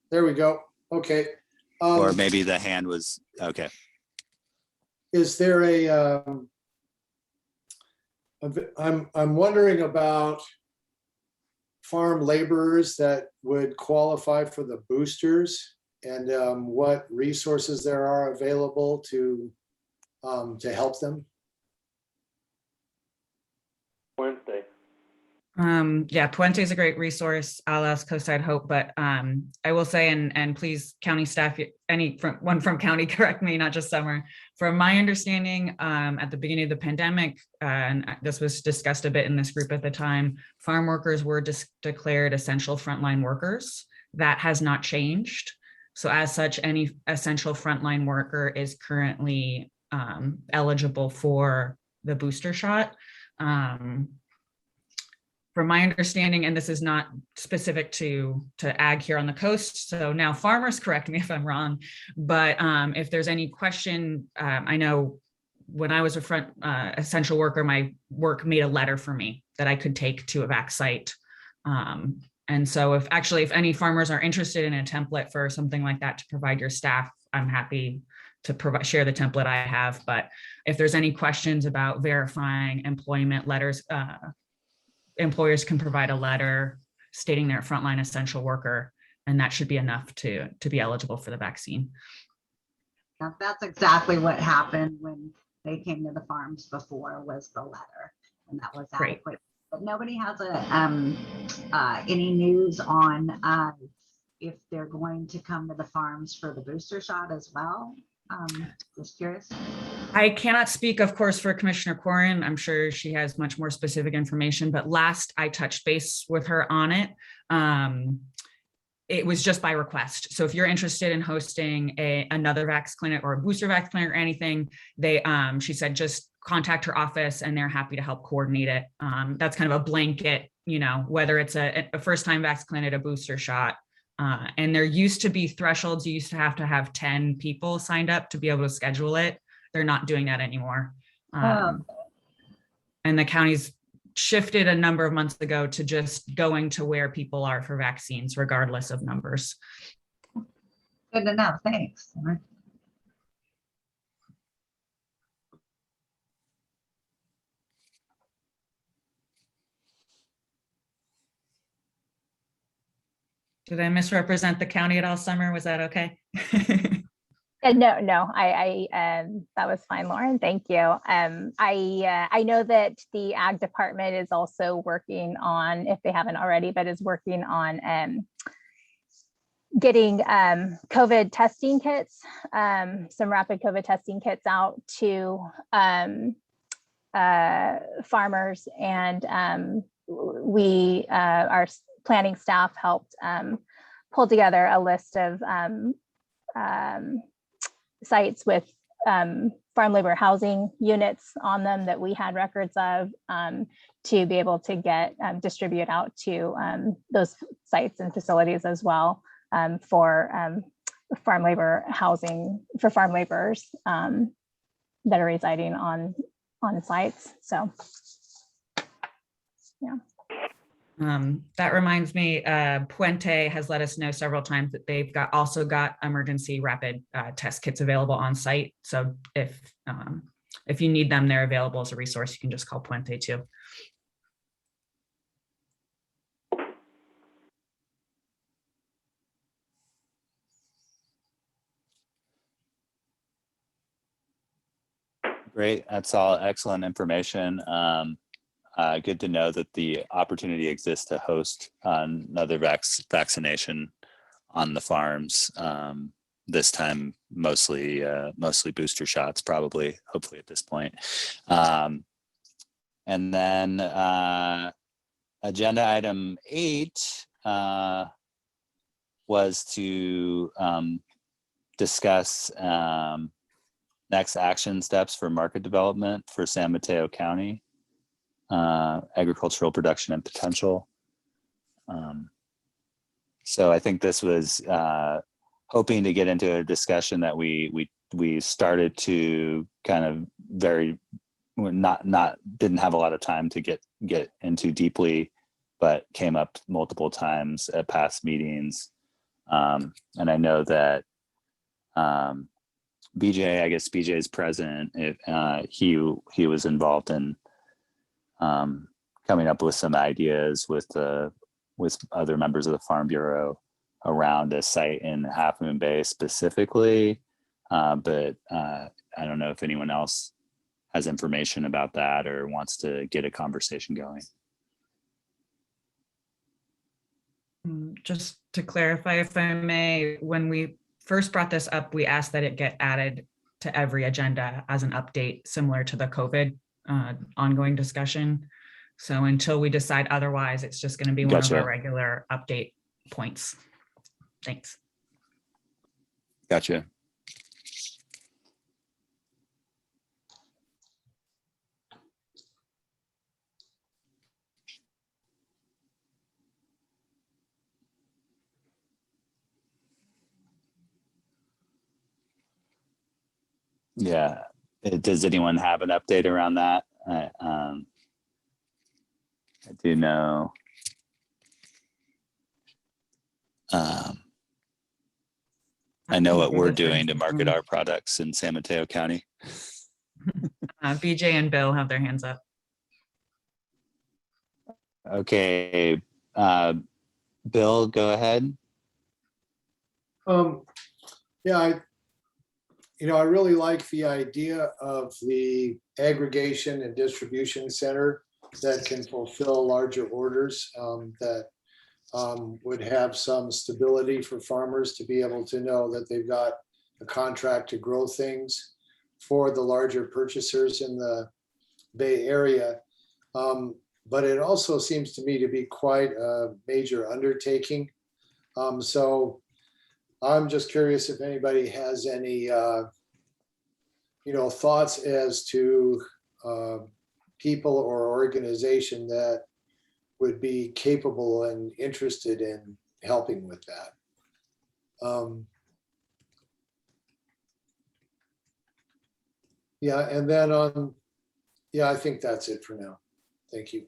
There we go. Okay. Or maybe the hand was, okay. Is there I'm wondering about farm laborers that would qualify for the boosters, and what resources there are available to help them. Wednesday. Yeah, Puente is a great resource. I'll ask Coastside Hope, but I will say, and please, county staff, one from county, correct me, not just Summer. From my understanding, at the beginning of the pandemic, and this was discussed a bit in this group at the time, farm workers were declared essential frontline workers. That has not changed. So as such, any essential frontline worker is currently eligible for the booster shot. From my understanding, and this is not specific to ag here on the coast, so now farmers, correct me if I'm wrong, but if there's any question, I know when I was a essential worker, my work made a letter for me that I could take to a vac site. And so if any farmers are interested in a template for something like that to provide your staff, I'm happy to share the template I have. But if there's any questions about verifying employment letters, employers can provide a letter stating they're a frontline essential worker, and that should be enough to be eligible for the vaccine. Yeah, that's exactly what happened when they came to the farms before, was the letter, and that was adequate. Great. But nobody has any news on if they're going to come to the farms for the booster shot as well. Just curious. I cannot speak, of course, for Commissioner Corin. I'm sure she has much more specific information, but last I touched base with her on it, it was just by request. So if you're interested in hosting another Vax clinic or a booster Vax clinic or anything, she said just contact her office and they're happy to help coordinate it. That's kind of a blanket, whether it's a first-time Vax clinic, a booster shot. And there used to be thresholds. You used to have 10 people signed up to be able to schedule it. They're not doing that anymore. And the county's shifted a number of months ago to just going to where people are for vaccines, regardless of numbers. Good to know. Thanks. Did I misrepresent the county at all, Summer? Was that okay? No, I that was fine, Lauren. Thank you. I know that the Ag Department is also working on, if they haven't already, but is working on getting COVID testing kits, some rapid COVID testing kits out to farmers, and we are planning staff helped pull together a list of sites with farm labor housing units on them that we had records of, to be able to get distribute out to those sites and facilities as well, for farm labor housing for farm laborers that are residing on sites. So yeah. That reminds me, Puente has let us know several times that they've also got emergency rapid test kits available on site. So if you need them, they're available as a resource. You can just call Puente too. Great, that's all excellent information. Good to know that the opportunity exists to host another vaccination on the farms. This time, mostly booster shots, probably, hopefully at this point. And then agenda item 8 was to discuss next action steps for market development for San Mateo County. Agricultural production and potential. So I think this was hoping to get into a discussion that we started to kind of didn't have a lot of time to get into deeply, but came up multiple times at past meetings. And I know that BJ, I guess BJ is present. He was involved in coming up with some ideas with other members of the Farm Bureau around a site in Half Moon Bay specifically, but I don't know if anyone else has information about that or wants to get a conversation going. Just to clarify, if I may, when we first brought this up, we asked that it get added to every agenda as an update, similar to the COVID ongoing discussion. So until we decide otherwise, it's just going to be one of our regular update points. Thanks. Gotcha. Yeah. Does anyone have an update around that? I do know. I know what we're doing to market our products in San Mateo County. BJ and Bill have their hands up. Okay. Bill, go ahead. Yeah, I really like the idea of the aggregation and distribution center that can fulfill larger orders, that would have some stability for farmers to be able to know that they've got a contract to grow things for the larger purchasers in the Bay Area. But it also seems to me to be quite a major undertaking. So I'm just curious if anybody has any, thoughts as to people or organization that would be capable and interested in helping with that. Yeah, and then I think that's it for now. Thank you.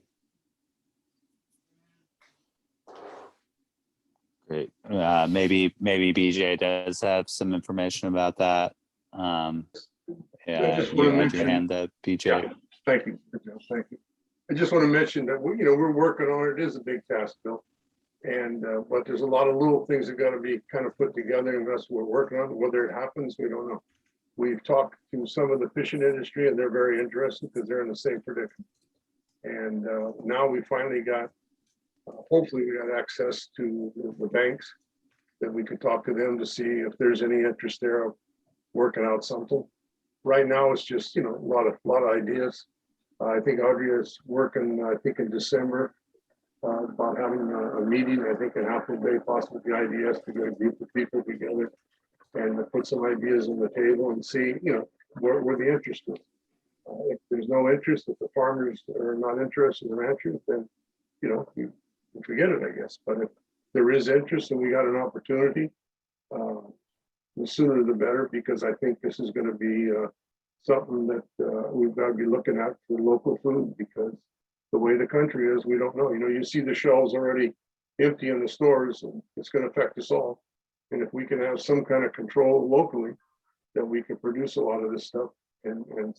Great. Maybe BJ does have some information about that. Yeah, you had your hand up, BJ. Yeah, thank you. Thank you. I just want to mention that we're working on it. It is a big task, Bill, and but there's a lot of little things that got to be kind of put together, and that's what we're working on. Whether it happens, we don't know. We've talked to some of the fishing industry, and they're very interested because they're in the same predicament. And now we finally got, hopefully, we got access to the banks that we could talk to them to see if there's any interest there of working out something. Right now, it's just a lot of ideas. I think Audrey is working, I think in December, about having a meeting, I think in Apple Bay, possibly the IDS, to get a group of people together and to put some ideas on the table and see, where the interest is. If there's no interest, if the farmers are not interested in ranchers, then, we forget it, I guess. But if there is interest and we got an opportunity, the sooner the better, because I think this is going to be something that we've got to be looking at for local food, because the way the country is, we don't know. You see the shelves already empty in the stores, and it's going to affect us all. And if we can have some kind of control locally, then we can produce a lot of this stuff and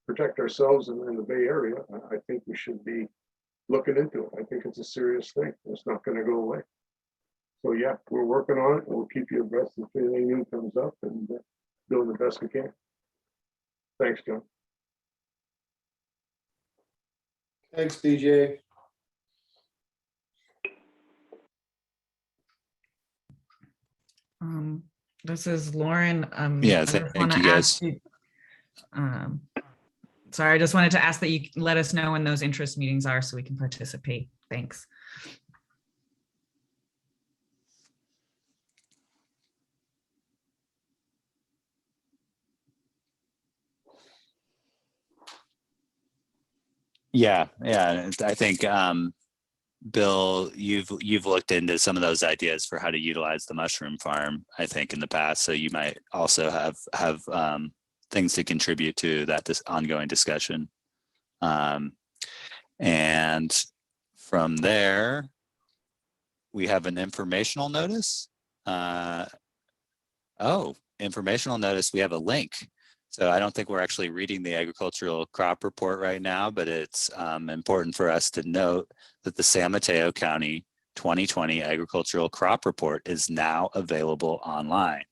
protect ourselves in the Bay Area. I think we should be looking into it. I think it's a serious thing. It's not going to go away. So yeah, we're working on it. We'll keep you abreast if anything new comes up, and doing the best we can. Thanks, John. Thanks, BJ. This is Lauren. Yeah, I just thank wanna you, guys. ask you- sorry, I just wanted to ask that you let us know when those interest meetings are so we can participate. Thanks. Yeah. I think Bill, you've looked into some of those ideas for how to utilize the mushroom farm, I think, in the past. So you might also have things to contribute to this ongoing discussion. And from there, we have an informational notice. Informational notice. We have a link. So I don't think we're actually reading the agricultural crop report right now, but it's important for us to note that the San Mateo County 2020 agricultural crop report is now available online.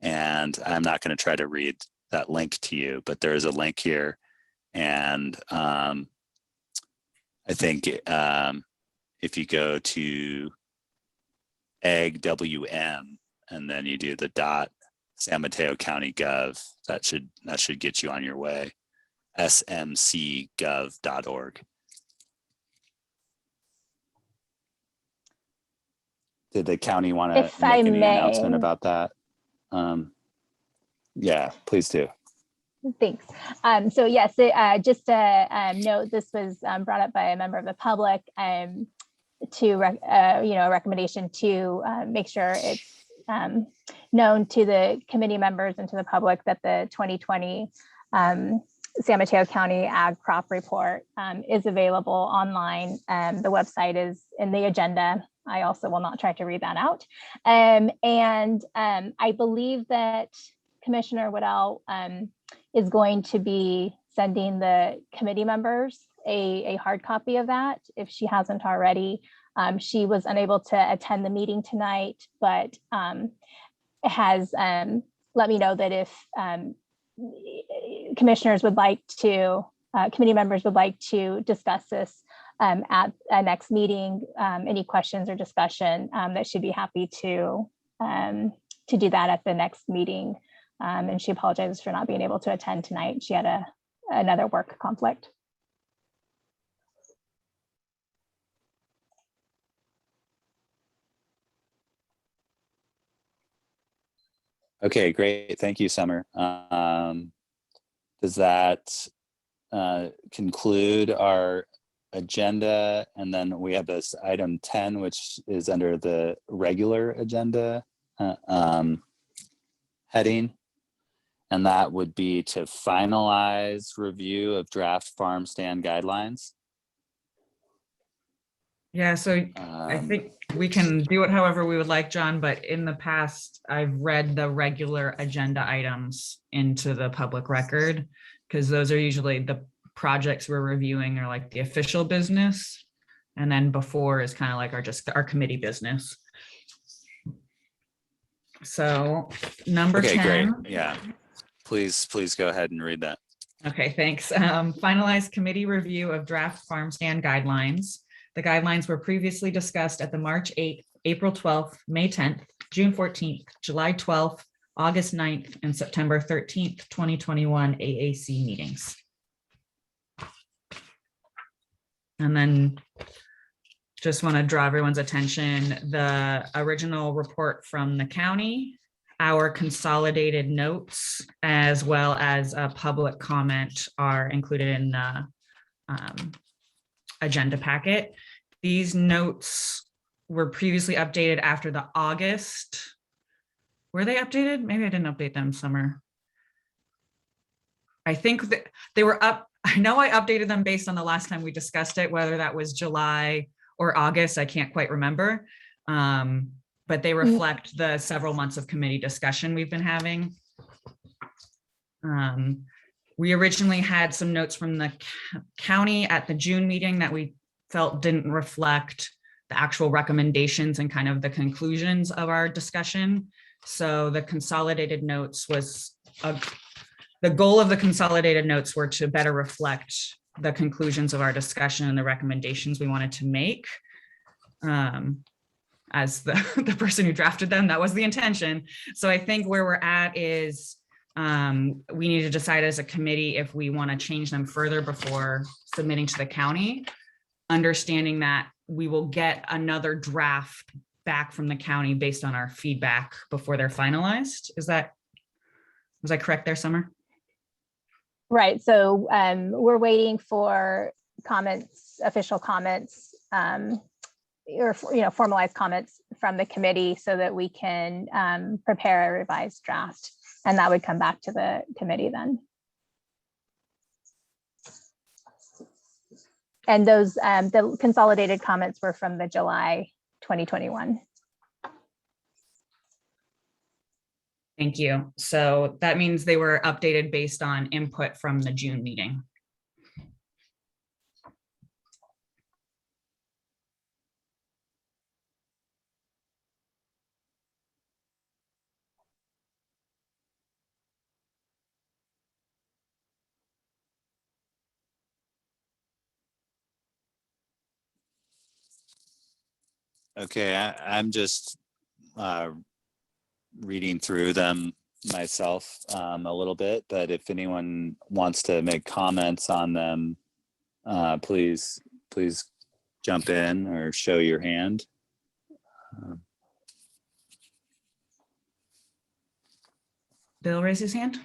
And I'm not going to try to read that link to you, but there is a link here. And I think if you go to AgWM and then you do the dot San Mateo County Gov, that should get you on your way. smcgov.org. Did the county want to If make I any may. announcement about that? Yeah, please do. Thanks. So yes, just to note, this was brought up by a member of the public to a recommendation to make sure it's known to the committee members and to the public that the 2020 San Mateo County Ag Crop Report is available online. The website is in the agenda. I also will not try to read that out. And I believe that Commissioner Waddell is going to be sending the committee members a hard copy of that if she hasn't already. She was unable to attend the meeting tonight, but has let me know that if commissioners would like to, committee members would like to discuss this at a next meeting, any questions or discussion, that she'd be happy to do that at the next meeting. And she apologizes for not being able to attend tonight. She had another work conflict. Okay, great. Thank you, Summer. Does that conclude our agenda? And then we have this item 10, which is under the regular agenda heading. And that would be to finalize review of draft farm stand guidelines. Yeah, so I think we can do it however we would like, John, but in the past, I've read the regular agenda items into the public record, because those are usually the projects we're reviewing are like the official business. And then before is kind of like our committee business. So number 10. Great. Yeah. Please go ahead and read that. Okay, thanks. Finalize committee review of draft farm stand guidelines. The guidelines were previously discussed at the March 8th, April 12th, May 10th, June 14th, July 12th, August 9th, and September 13th, 2021 AAC meetings. And then just want to draw everyone's attention. The original report from the county, our consolidated notes, as well as a public comment are included in the agenda packet. These notes were previously updated after the August. Were they updated? Maybe I didn't update them, Summer. I think that they were up. I know I updated them based on the last time we discussed it, whether that was July or August, I can't quite remember. But they reflect the several months of committee discussion we've been having. We originally had some notes from the county at the June meeting that we felt didn't reflect the actual recommendations and kind of the conclusions of our discussion. So the consolidated notes was, the goal of the consolidated notes were to better reflect the conclusions of our discussion and the recommendations we wanted to make. As the person who drafted them, that was the intention. So I think where we're at is we need to decide as a committee if we want to change them further before submitting to the county, understanding that we will get another draft back from the county based on our feedback before they're finalized. Was I correct there, Summer? Right. So we're waiting for comments, official comments, or formalized comments from the committee so that we can prepare a revised draft, and that would come back to the committee then. And those the consolidated comments were from the July 2021. Thank you. So that means they were updated based on input from the June meeting. Okay, I'm just reading through them myself a little bit, but if anyone wants to make comments on them, please jump in or show your hand. Bill raised his hand.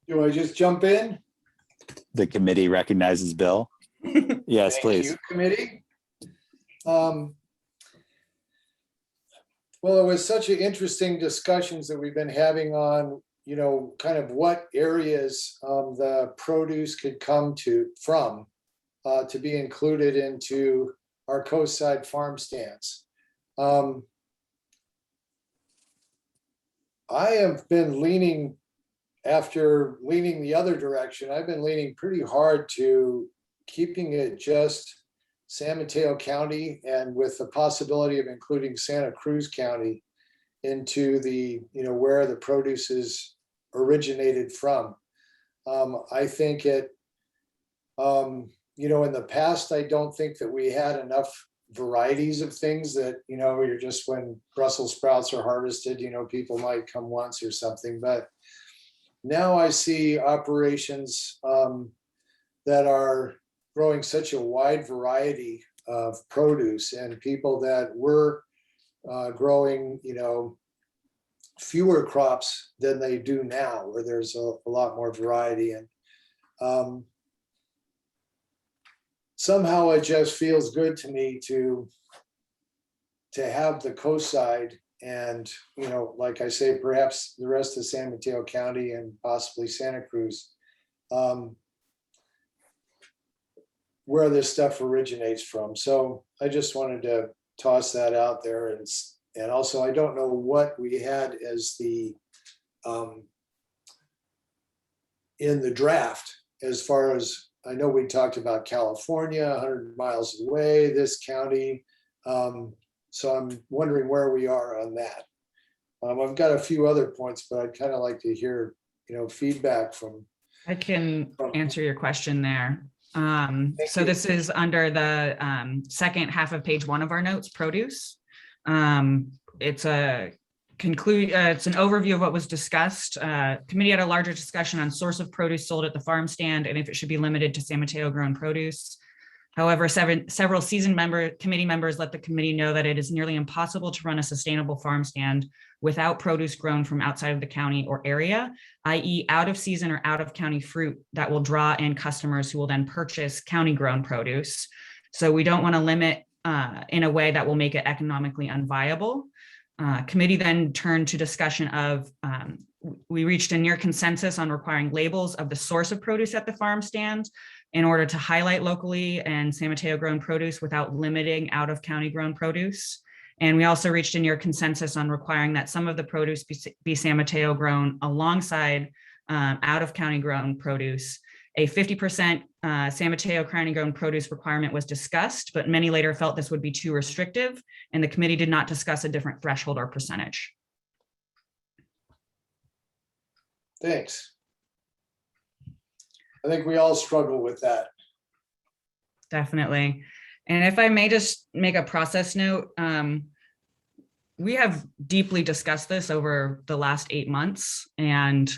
Do I just jump in? The committee recognizes Bill. Yes, Thank please. you, committee. Well, it was such an interesting discussions that we've been having on, kind of what areas the produce could come from to be included into our coastside farm stands. I have been leaning the other direction. I've been leaning pretty hard to keeping it just San Mateo County, and with the possibility of including Santa Cruz County into the, where the produce is originated from. I think in the past, I don't think that we had enough varieties of things that, you're just, when Brussels sprouts are harvested, people might come once or something, but now I see operations that are growing such a wide variety of produce, and people that were growing, fewer crops than they do now, where there's a lot more variety. And somehow it just feels good to me to have the coastside and, like I say, perhaps the rest of San Mateo County and possibly Santa Cruz, where this stuff originates from. So I just wanted to toss that out there. And also, I don't know what we had as the in the draft, as far as, I know we talked about California, 100 miles away, this county. So I'm wondering where we are on that. I've got a few other points, but I'd kind of like to hear, feedback from. I can answer your question there. So this is under the second half of page 1 of our notes, produce. It's a conclude, it's an overview of what was discussed. Committee had a larger discussion on source of produce sold at the farm stand and if it should be limited to San Mateo grown produce. However, several seasoned committee members let the committee know that it is nearly impossible to run a sustainable farm stand without produce grown from outside of the county or area, i.e. out of season or out of county fruit that will draw in customers who will then purchase county grown produce. So we don't want to limit in a way that will make it economically unviable. Committee then turned to discussion of, we reached a near consensus on requiring labels of the source of produce at the farm stand in order to highlight locally and San Mateo grown produce without limiting out of county grown produce. And we also reached a near consensus on requiring that some of the produce be San Mateo grown alongside out of county grown produce. A 50% San Mateo county grown produce requirement was discussed, but many later felt this would be too restrictive, and the committee did not discuss a different threshold or percentage. Thanks. I think we all struggle with that. Definitely. And if I may just make a process note, we have deeply discussed this over the last 8 months, and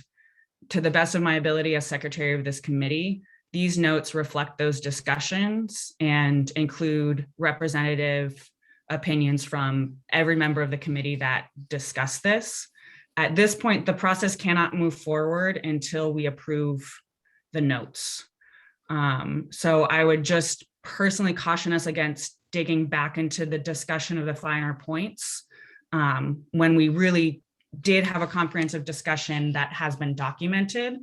to the best of my ability as secretary of this committee, these notes reflect those discussions and include representative opinions from every member of the committee that discussed this. At this point, the process cannot move forward until we approve the notes. So I would just personally caution us against digging back into the discussion of the finer points when we really did have a comprehensive discussion that has been documented.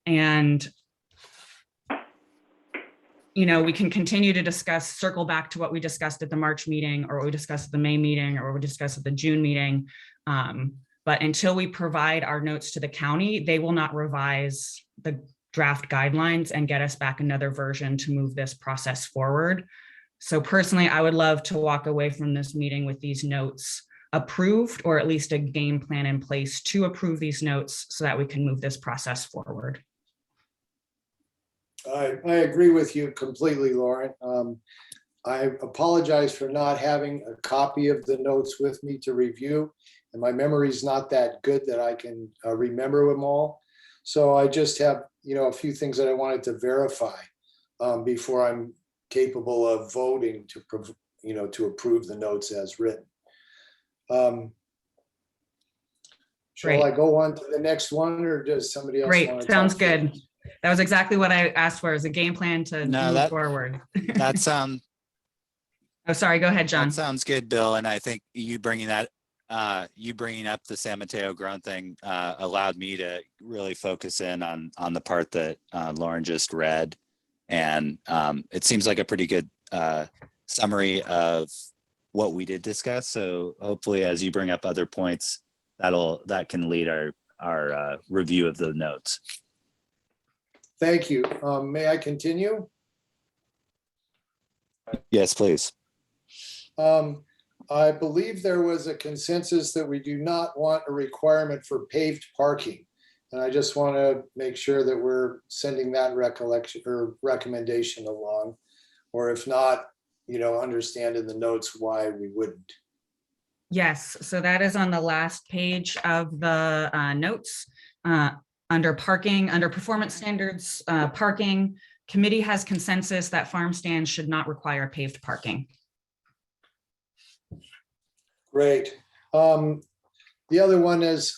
And we can continue to circle back to what we discussed at the March meeting, or what we discussed at the May meeting, or what we discussed at the June meeting. But until we provide our notes to the county, they will not revise the draft guidelines and get us back another version to move this process forward. So personally, I would love to walk away from this meeting with these notes approved, or at least a game plan in place to approve these notes so that we can move this process forward. I agree with you completely, Lauren. I apologize for not having a copy of the notes with me to review, and my memory is not that good that I can remember them all. So I just have, a few things that I wanted to verify before I'm capable of voting to, to approve the notes as written. Shall I go on to the next one, or does somebody else? Great, sounds good. That was exactly what I asked for, is a game plan to move forward. That sounds. Oh, sorry, go ahead, John. That sounds good, Bill. And I think you bringing up the San Mateo grown thing allowed me to really focus in on the part that Lauren just read. And it seems like a pretty good summary of what we did discuss. So hopefully, as you bring up other points, that can lead our review of the notes. Thank you. May I continue? Yes, please. I believe there was a consensus that we do not want a requirement for paved parking. And I just want to make sure that we're sending that recollection or recommendation along, or if not, understand in the notes why we wouldn't. Yes, so that is on the last page of the notes. Under parking, under performance standards, parking, committee has consensus that farm stands should not require paved parking. Great. The other one is,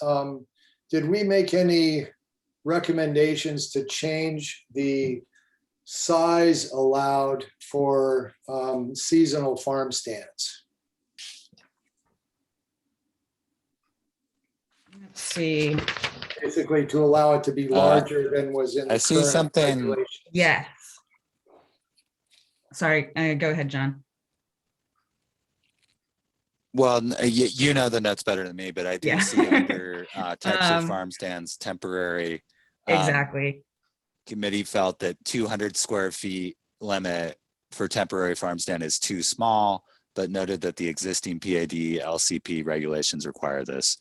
did we make any recommendations to change the size allowed for seasonal farm stands? Let's see. Basically to allow it to be larger than was in the I see current something. regulations. Yes. Sorry, go ahead, John. Well, you know the notes better than me, but I do see under types of farm stands, temporary. Exactly. Committee felt that 200 square feet limit for temporary farm stand is too small, but noted that the existing PAD LCP regulations require this.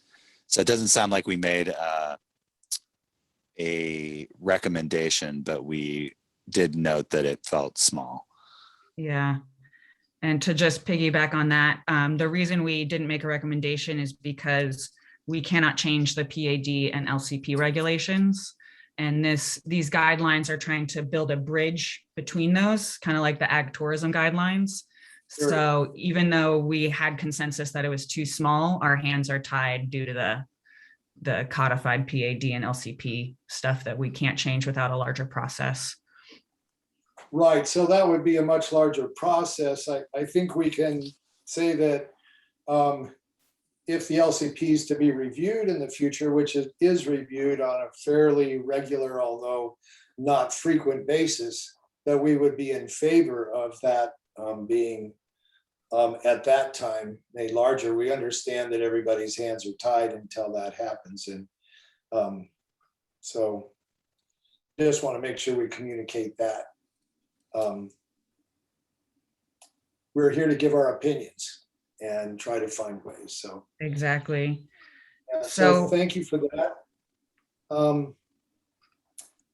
So it doesn't sound like we made a recommendation, but we did note that it felt small. Yeah. And to just piggyback on that, the reason we didn't make a recommendation is because we cannot change the PAD and LCP regulations. And these guidelines are trying to build a bridge between those, kind of like the ag tourism guidelines. Sure. So even though we had consensus that it was too small, our hands are tied due to the codified PAD and LCP stuff that we can't change without a larger process. Right, so that would be a much larger process. I think we can say that if the LCP is to be reviewed in the future, which it is reviewed on a fairly regular, although not frequent basis, that we would be in favor of that being at that time made larger. We understand that everybody's hands are tied until that happens. And so just want to make sure we communicate that. We're here to give our opinions and try to find ways. So Exactly. yeah, So thank you for that.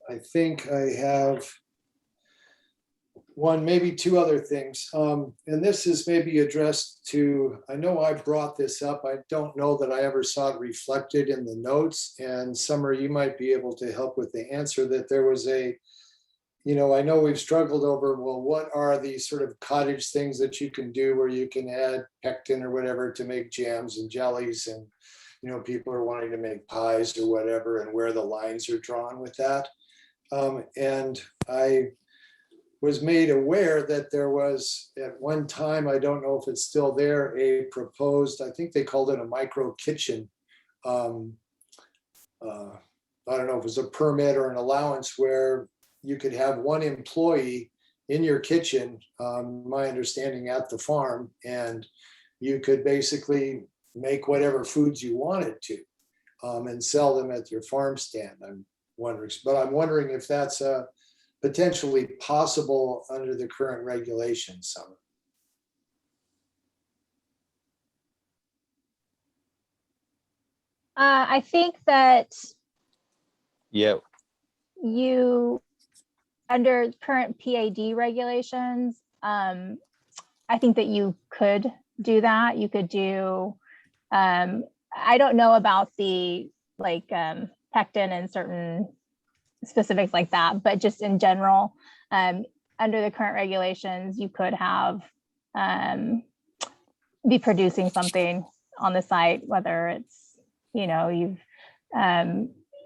I think I have one, maybe two other things. And this is maybe addressed to, I know I brought this up. I don't know that I ever saw it reflected in the notes. And Summer, you might be able to help with the answer, that there was a, you know, I know we've struggled over, well, what are these sort of cottage things that you can do where you can add pectin or whatever to make jams and jellies, and, you know, people are wanting to make pies or whatever, and where the lines are drawn with that. And I was made aware that there was at one time, I don't know if it's still there, a proposed, I think they called it a micro kitchen. I don't know if it was a permit or an allowance where you could have one employee in your kitchen, my understanding at the farm, and you could basically make whatever foods you wanted to and sell them at your farm stand. I'm wondering if that's potentially possible under the current regulations. Summer. I think that Yeah. you, under current PAD regulations, I think that you could do that. You could do, I don't know about the pectin and certain specifics like that, but just in general, under the current regulations, you could have be producing something on the site, whether it's, you know, you've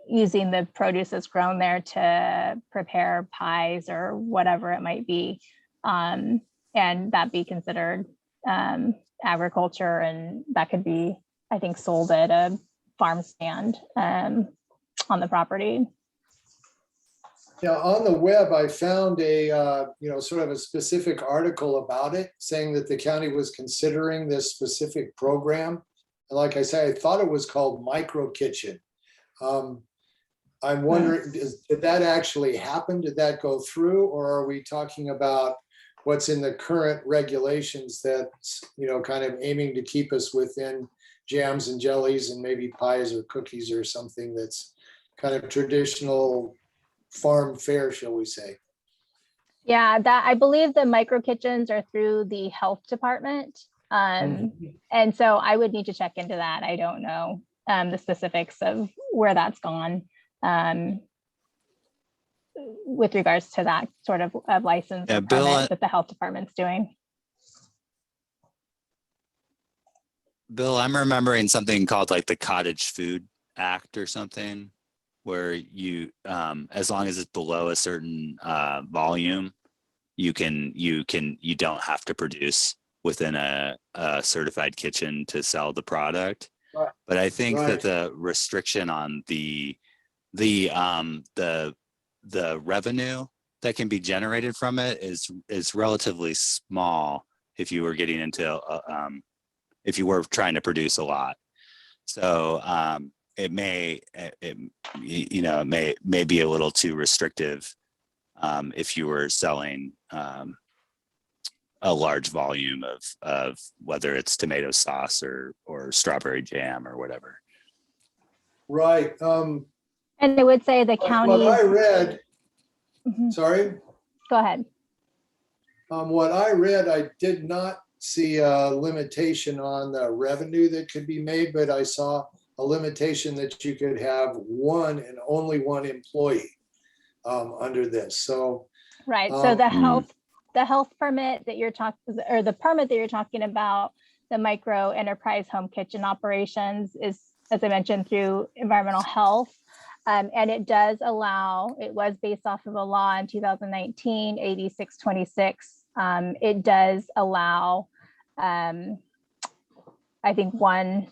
using the produce that's grown there to prepare pies or whatever it might be, and that be considered agriculture, and that could be, I think, sold at a farm stand on the property. Yeah, on the web, I found a, sort of a specific article about it, saying that the county was considering this specific program. And like I said, I thought it was called Micro Kitchen. I'm wondering, did that actually happen? Did that go through? Or are we talking about what's in the current regulations that's, kind of aiming to keep us within jams and jellies and maybe pies or cookies or something that's kind of traditional farm fare, shall we say? Yeah, that I believe the micro kitchens are through the health department. And so I would need to check into that. I don't know the specifics of where that's gone with regards to that sort of license or permit that the health department's doing. Bill, I'm remembering something called like the Cottage Food Act or something, where you, as long as it's below a certain volume, you don't have to produce within a certified kitchen to sell the product. Right. But I think Right. that the restriction on the revenue that can be generated from it is relatively small if you were getting into if you were trying to produce a lot. So it may be a little too restrictive if you were selling a large volume of whether it's tomato sauce or strawberry jam or whatever. Right. And I would say the county. What I read, Mhm. sorry? Go ahead. What I read, I did not see a limitation on the revenue that could be made, but I saw a limitation that you could have one and only one employee under this. So Right, so the health permit that you're talking, or the permit that you're talking about, the micro enterprise home kitchen operations is, as I mentioned, through environmental health. And it does allow, it was based off of a law in 2019, 8626. It does allow, I think, one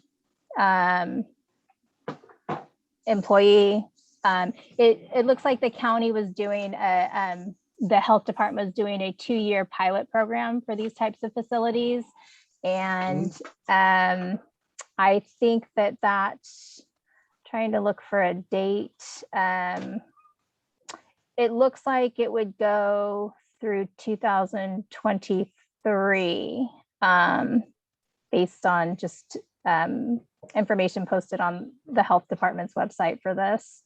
employee. It looks like the county was doing the health department was doing a 2-year pilot program for these types of facilities. And I think that's trying to look for a date. It looks like it would go through 2023 based on just information posted on the health department's website for this.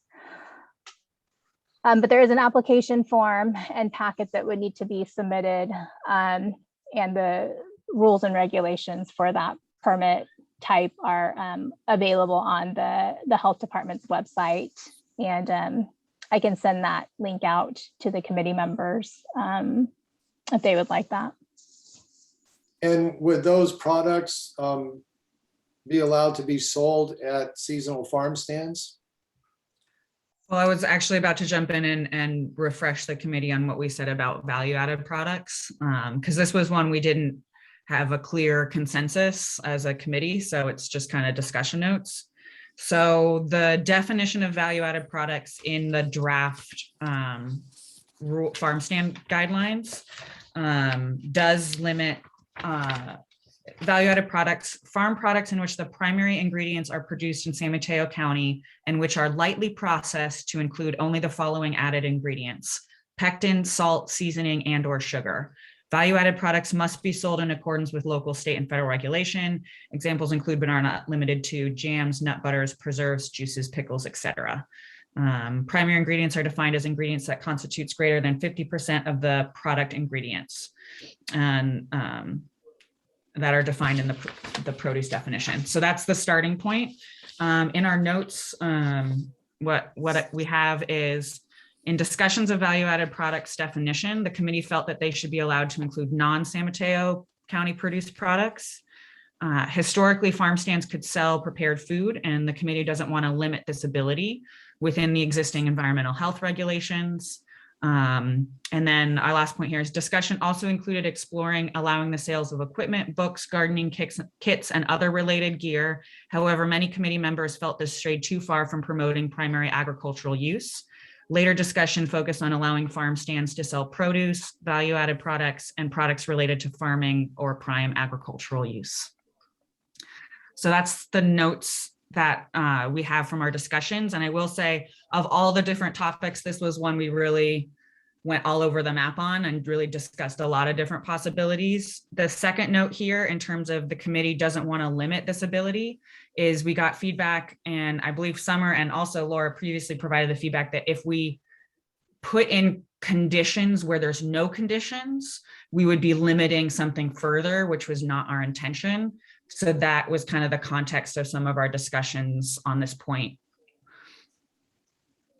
But there is an application form and packet that would need to be submitted, and the rules and regulations for that permit type are available on the health department's website. And I can send that link out to the committee members if they would like that. And would those products be allowed to be sold at seasonal farm stands? Well, I was actually about to jump in and refresh the committee on what we said about value-added products, because this was one we didn't have a clear consensus as a committee, so it's just kind of discussion notes. So the definition of value-added products in the draft farm stand guidelines does limit value-added products, farm products in which the primary ingredients are produced in San Mateo County and which are lightly processed to include only the following added ingredients: pectin, salt, seasoning, and/or sugar. Value-added products must be sold in accordance with local, state, and federal regulation. Examples include but are not limited to jams, nut butters, preserves, juices, pickles, etc. Primary ingredients are defined as ingredients that constitutes greater than 50% of the product ingredients, and that are defined in the produce definition. So that's the starting point. In our notes, what we have is, in discussions of value-added products definition, the committee felt that they should be allowed to include non-San Mateo County produced products. Historically, farm stands could sell prepared food, and the committee doesn't want to limit this ability within the existing environmental health regulations. And then our last point here is discussion also included exploring allowing the sales of equipment, books, gardening kits, and other related gear. However, many committee members felt this strayed too far from promoting primary agricultural use. Later discussion focused on allowing farm stands to sell produce, value-added products, and products related to farming or prime agricultural use. So that's the notes that we have from our discussions. And I will say, of all the different topics, this was one we really went all over the map on and really discussed a lot of different possibilities. The second note here, in terms of the committee doesn't want to limit this ability, is we got feedback, and I believe Summer and also Laura previously provided the feedback that if we put in conditions where there's no conditions, we would be limiting something further, which was not our intention. So that was kind of the context of some of our discussions on this point.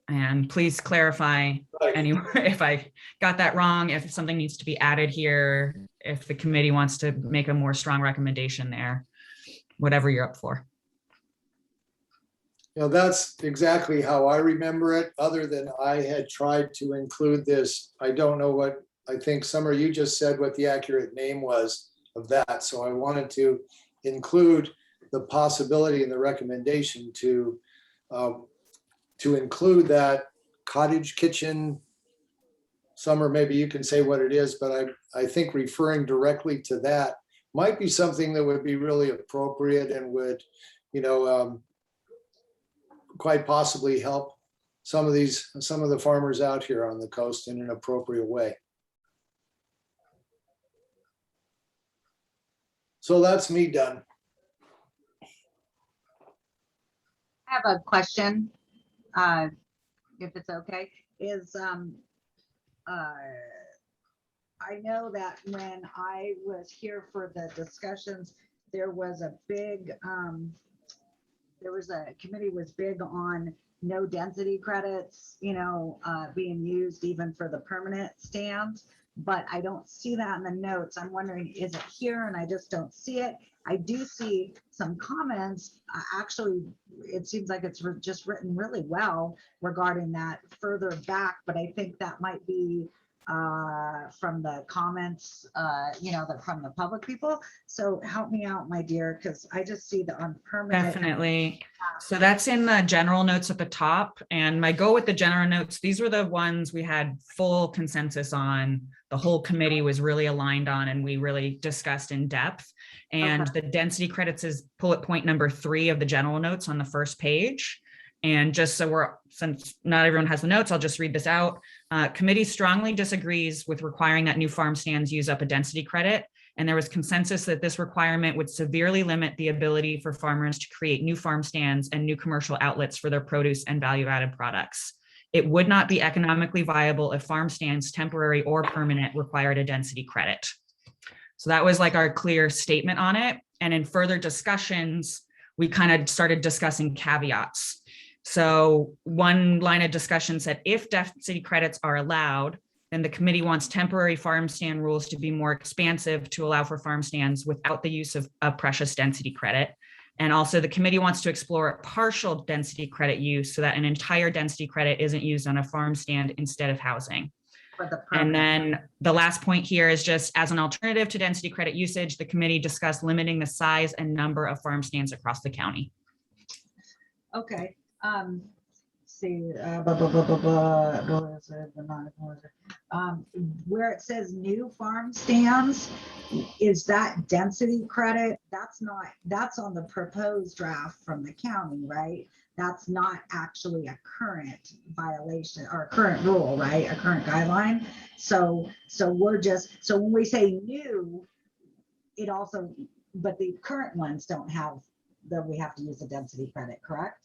And please clarify anywhere if I got that wrong, if something needs to be added here, if the committee wants to make a more strong recommendation there, whatever you're up for. You know, that's exactly how I remember it, other than I had tried to include this. I don't know what, I think Summer, you just said what the accurate name was of that. So I wanted to include the possibility and the recommendation to include that cottage kitchen. Summer, maybe you can say what it is, but I think referring directly to that might be something that would be really appropriate and would, you know, quite possibly help some of the farmers out here on the coast in an appropriate way. So that's me done. I have a question, if it's okay, is I know that when I was here for the discussions, there was a big there was a committee was big on no density credits, being used even for the permanent stands. But I don't see that in the notes. I'm wondering, is it here? And I just don't see it. I do see some comments. Actually, it seems like it's just written really well regarding that further back, but I think that might be from the comments, from the public people. So help me out, my dear, because I just see the on permanent. Definitely. So that's in the general notes at the top. And my go with the general notes, these were the ones we had full consensus on. The whole committee was really aligned on, and we really discussed in depth. And the density credits is bullet point number 3 of the general notes on the first page. And just so since not everyone has the notes, I'll just read this out. Committee strongly disagrees with requiring that new farm stands use up a density credit. And there was consensus that this requirement would severely limit the ability for farmers to create new farm stands and new commercial outlets for their produce and value-added products. It would not be economically viable if farm stands, temporary or permanent, required a density credit. So that was like our clear statement on it. And in further discussions, we kind of started discussing caveats. So one line of discussion said, if density credits are allowed, then the committee wants temporary farm stand rules to be more expansive to allow for farm stands without the use of a precious density credit. And also the committee wants to explore partial density credit use so that an entire density credit isn't used on a farm stand instead of housing. And then the last point here is just as an alternative to density credit usage, the committee discussed limiting the size and number of farm stands across the county. Okay. Where it says new farm stands, is that density credit? That's on the proposed draft from the county, right? That's not actually a current violation or a current rule, right? A current guideline. So when we say new, it also, but the current ones don't have we have to use a density credit, correct?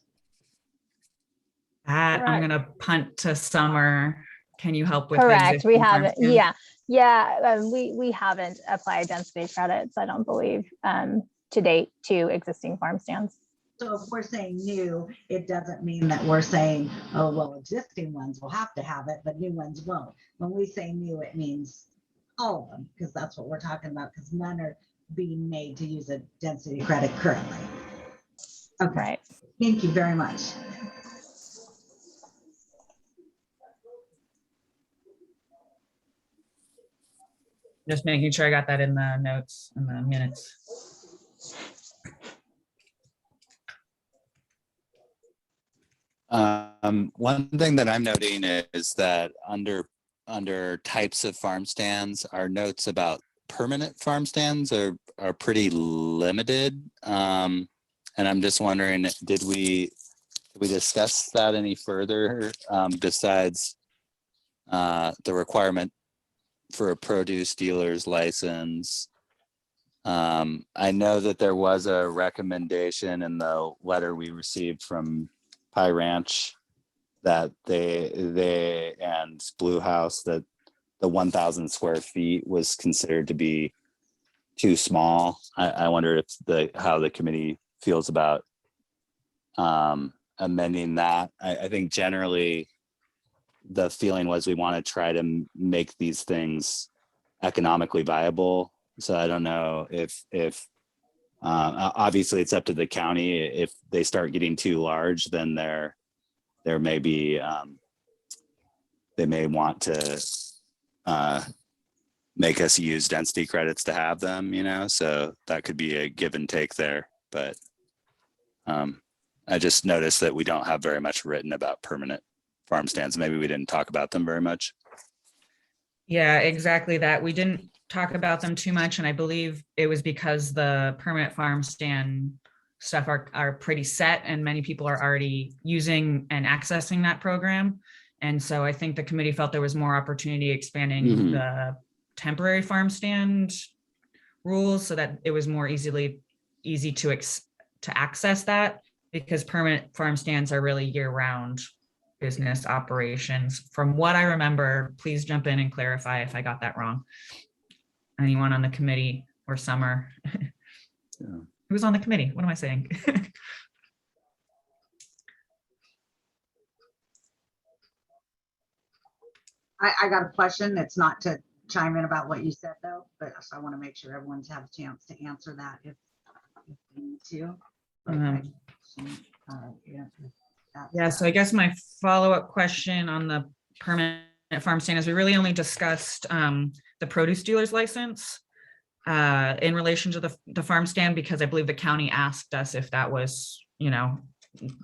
That I'm going to punt to Summer. Can you help with? Correct. We haven't. Yeah. We haven't applied density credits, I don't believe, to date to existing farm stands. So if we're saying new, it doesn't mean that we're saying, oh, well, existing ones will have to have it, but new ones won't. When we say new, it means all of them, because that's what we're talking about, because none are being made to use a density credit currently. Okay. Right. Thank you very much. Just making sure I got that in the notes and the minutes. One thing that I'm noting is that under types of farm stands, our notes about permanent farm stands are pretty limited. And I'm just wondering, did we discuss that any further besides the requirement for a produce dealer's license? I know that there was a recommendation in the letter we received from Pie Ranch that they and Blue House that the 1,000 square feet was considered to be too small. I wonder if how the committee feels about amending that. I think generally the feeling was we want to try to make these things economically viable. So I don't know if obviously it's up to the county. If they start getting too large, then there may be they may want to make us use density credits to have them, so that could be a give and take there. But I just noticed that we don't have very much written about permanent farm stands. Maybe we didn't talk about them very much. Yeah, exactly that. We didn't talk about them too much. And I believe it was because the permanent farm stand stuff are pretty set and many people are already using and accessing that program. And so I think the committee felt there was more opportunity expanding the temporary farm stand rules so that it was more easy to access that, because permanent farm stands are really year-round business operations. From what I remember, please jump in and clarify if I got that wrong. Anyone on the committee or Summer? Yeah. Who's on the committee? What am I saying? I got a question. It's not to chime in about what you said though, but so I want to make sure everyone's had a chance to answer that if they need to. Yeah, so I guess my follow-up question on the permanent farm stand is we really only discussed the produce dealer's license in relation to the farm stand, because I believe the county asked us if that was,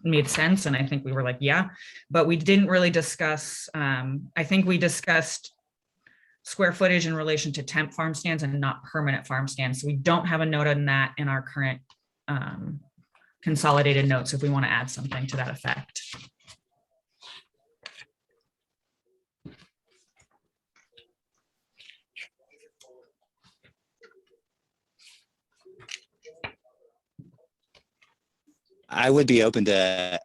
made sense. And I think we were like, yeah, but we didn't really discuss, I think we discussed square footage in relation to temp farm stands and not permanent farm stands. So we don't have a note on that in our current consolidated notes if we want to add something to that effect. I would be open to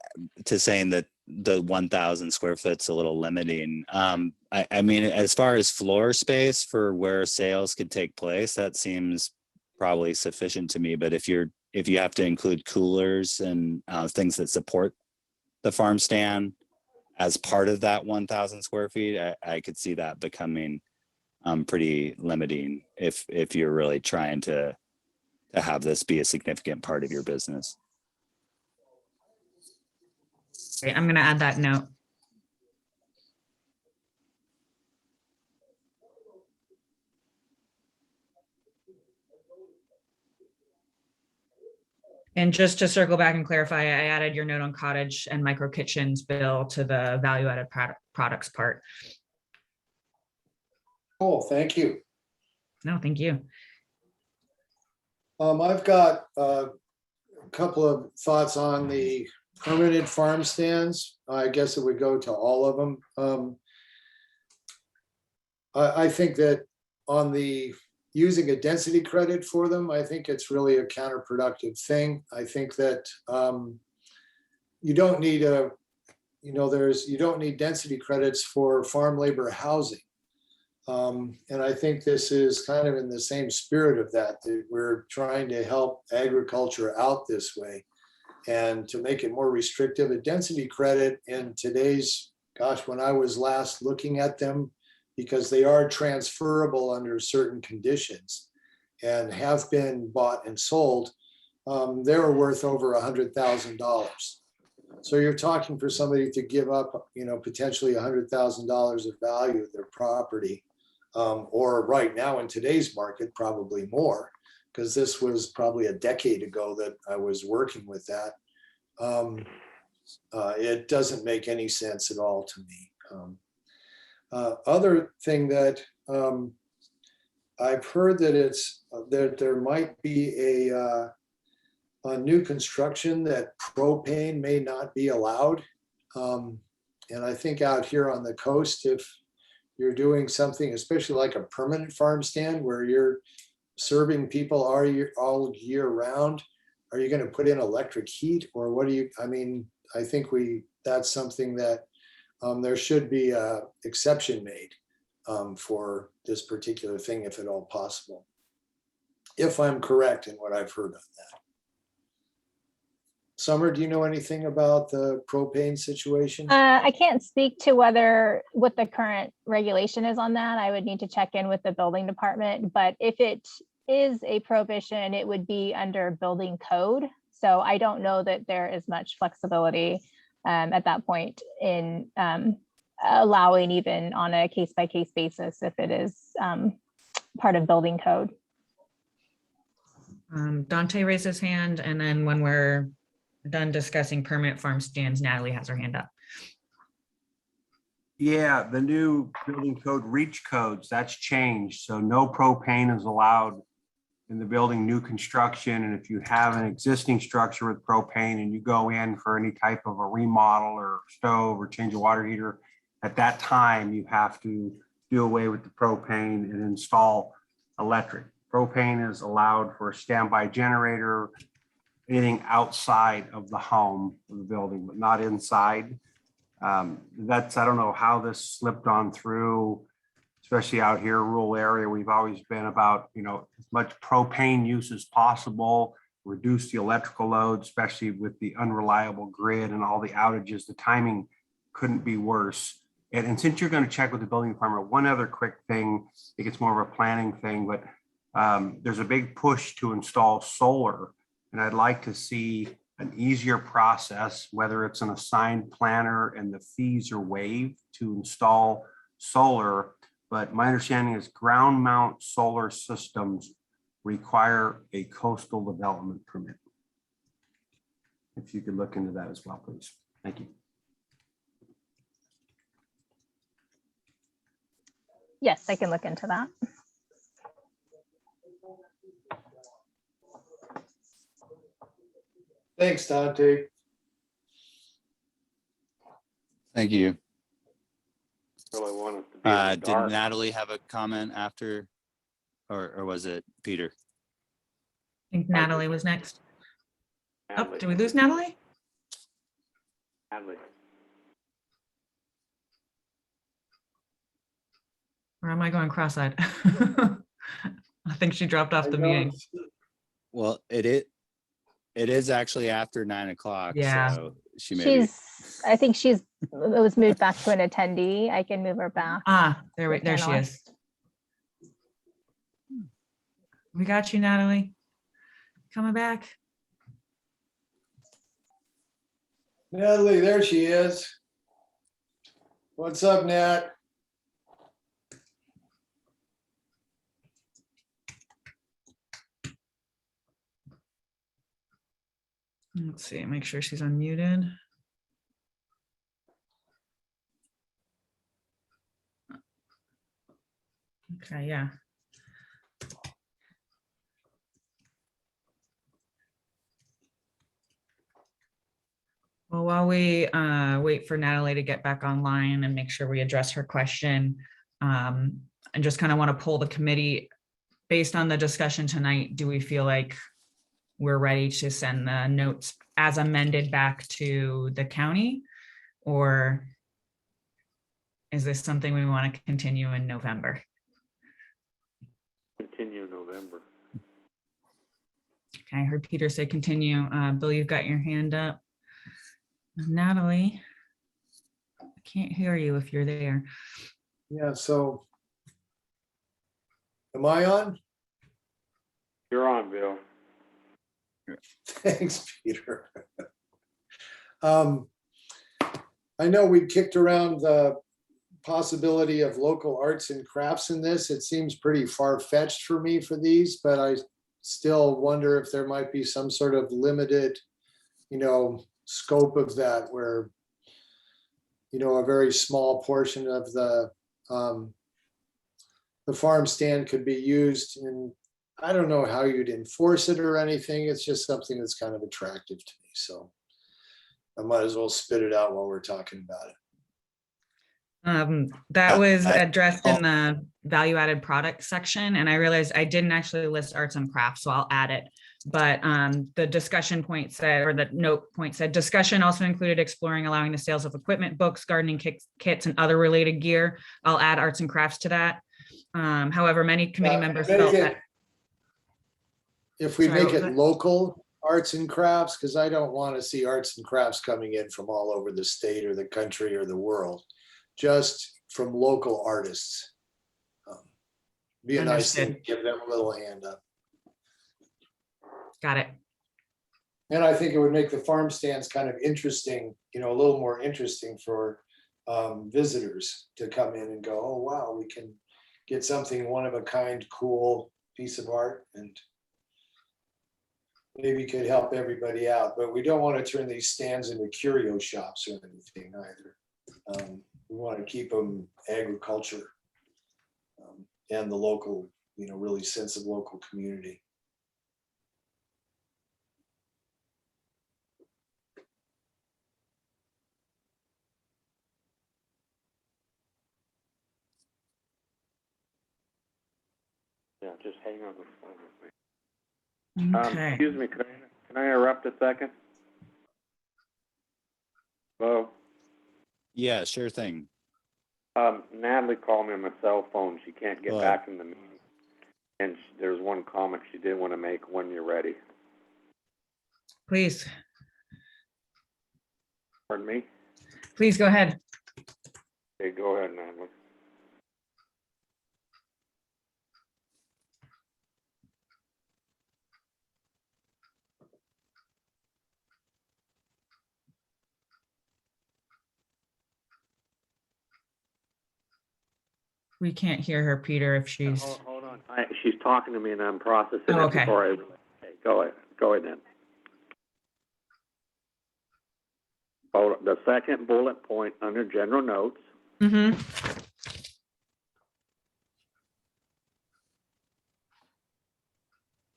saying that the 1,000 square foot's a little limiting. I mean, as far as floor space for where sales could take place, that seems probably sufficient to me. But if you have to include coolers and things that support the farm stand as part of that 1,000 square feet, I could see that becoming pretty limiting if you're really trying to have this be a significant part of your business. Okay, I'm going to add that note. And just to circle back and clarify, I added your note on cottage and micro kitchens bill to the value added products part. Cool, thank you. No, thank you. I've got a couple of thoughts on the permanent farm stands. I guess it would go to all of them. I think that on the using a density credit for them, I think it's really a counterproductive thing. I think that you don't need you don't need density credits for farm labor housing. And I think this is kind of in the same spirit of that we're trying to help agriculture out this way. And to make it more restrictive, a density credit in today's, gosh, when I was last looking at them, because they are transferable under certain conditions and have been bought and sold, they were worth over $100,000. So you're talking for somebody to give up, potentially $100,000 of value of their property, or right now in today's market, probably more, because this was probably a decade ago that I was working with that. It doesn't make any sense at all to me. Other thing that I've heard that there might be a new construction that propane may not be allowed. And I think out here on the coast, if you're doing something, especially like a permanent farm stand where you're serving people all year round, are you going to put in electric heat, or what do you, I think that's something that there should be an exception made for this particular thing, if at all possible, if I'm correct in what I've heard on that. Summer, do you know anything about the propane situation? I can't speak to what the current regulation is on that. I would need to check in with the building department, but if it is a prohibition, it would be under building code. So I don't know that there is much flexibility at that point in allowing even on a case-by-case basis if it is part of building code. Dante raised his hand, and then when we're done discussing permanent farm stands, Natalie has her hand up. Yeah, the new building code reach codes, that's changed. So no propane is allowed in the building new construction. And if you have an existing structure with propane and you go in for any type of a remodel or stove or change a water heater, at that time you have to do away with the propane and install electric. Propane is allowed for a standby generator, anything outside of the home of the building, but not inside. I don't know how this slipped on through, especially out here, rural area. We've always been about, as much propane use as possible, reduce the electrical load, especially with the unreliable grid and all the outages. The timing couldn't be worse. And since you're going to check with the building department, one other quick thing, I think it's more of a planning thing, but there's a big push to install solar. And I'd like to see an easier process, whether it's an assigned planner and the fees are waived to install solar. But my understanding is ground mount solar systems require a coastal development permit. If you could look into that as well, please. Thank you. Yes, I can look into that. Thanks, Dante. Thank you. Really want us to be in the Did dark. Natalie have a comment after, or was it Peter? I think Natalie was next. Oh, Natalie. did we lose Natalie? Natalie. Or am I going cross-eyed? I think she dropped off the meeting. Well, it is actually after 9 o'clock. Yeah. So she may be. I think it was moved back to an attendee. I can move her back. Ah, there she panelist. is. We got you, Natalie. Coming back. Natalie, there she is. What's up, Nat? Let's see, make sure she's unmuted. Okay, yeah. Well, while we wait for Natalie to get back online and make sure we address her question, I just kind of want to pull the committee based on the discussion tonight. Do we feel like we're ready to send the notes as amended back to the county? Or is this something we want to continue in November? Continue November. Okay, I heard Peter say continue. Bill, you've got your hand up. Natalie, I can't hear you if you're there. Yeah, so am I on? You're on, Bill. Thanks, Peter. I know we kicked around the possibility of local arts and crafts in this. It seems pretty far-fetched for me for these, but I still wonder if there might be some sort of limited, scope of that where, a very small portion of the farm stand could be used. And I don't know how you'd enforce it or anything. It's just something that's kind of attractive to me. So I might as well spit it out while we're talking about it. That was addressed in the value-added product section, and I realized I didn't actually list arts and crafts, so I'll add it. But the discussion point said, or the note point said, discussion also included exploring allowing the sales of equipment, books, gardening kits, and other related gear. I'll add arts and crafts to that. However, many committee members felt that. If we Sorry, make what was it that? local arts and crafts, because I don't want to see arts and crafts coming in from all over the state or the country or the world, just from local artists. Be a nice thing, Understood. give them a little hand up. Got it. And I think it would make the farm stands kind of interesting, a little more interesting for visitors to come in and go, oh, wow, we can get something one of a kind, cool piece of art, and maybe could help everybody out. But we don't want to turn these stands into curio shops or anything either. We want to keep them agriculture and the local, really sense of local community. Yeah, just hang on the phone with me. Okay. Excuse me, can I interrupt a second? Hello? Yeah, sure thing. Natalie called me on my cell phone. She can't get What? back in the meeting. And there's one comment she did want to make when you're ready. Please, Pardon me? please go ahead. Okay, go ahead, Natalie. We can't hear her, Peter, if she's, Hold on. She's talking to me and I'm processing Oh, it okay. before I. Okay, go ahead. Go ahead then. Hold on. The second bullet point under general notes. Mhm.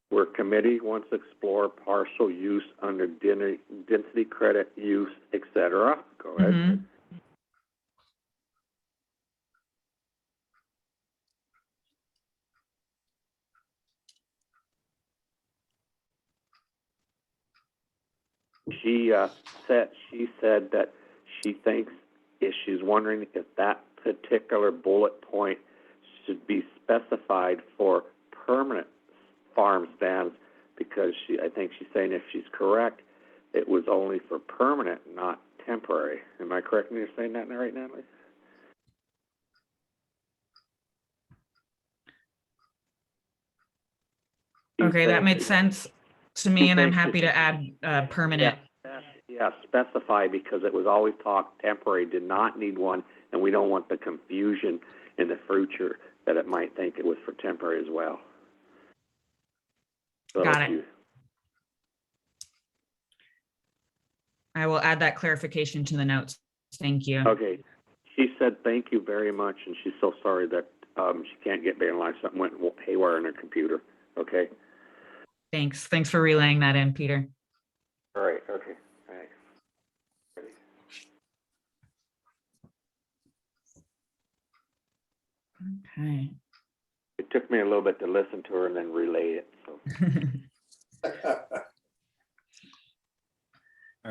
Where committee wants to explore partial use under density credit use, etc. Go ahead. Mhm. She said that she thinks she's wondering if that particular bullet point should be specified for permanent farm stands because I think she's saying if she's correct, it was only for permanent, not temporary. Am I correct in saying that right, Natalie? Okay, that made sense to me, and I'm happy to add permanent. Yeah, specify because it was always talked temporary, did not need one, and we don't want the confusion in the future that it might think it was for temporary as well. So Got if it. I will add that clarification to the notes. Thank you. Okay. She said thank you very much, and she's so sorry that she can't get Finalize. Something went haywire on her computer. Okay. Thanks. Thanks for relaying that in, Peter. All right. Okay. Thanks. Ready. Okay. It took me a little bit to listen to her and then relay it. So.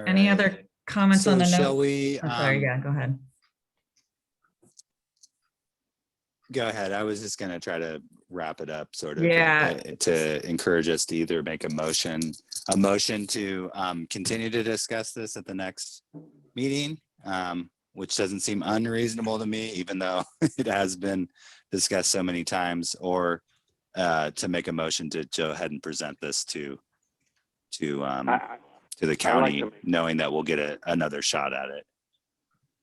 Any other comments on the note? Shall we? I'm sorry, yeah, go ahead. Go ahead. I was just going to try to wrap it up sort of to encourage us to either make a motion to continue to discuss this at the next meeting, which doesn't seem unreasonable to me, even though it has been discussed so many times, or to make a motion to go ahead and present this to the county, knowing that we'll get another shot at it.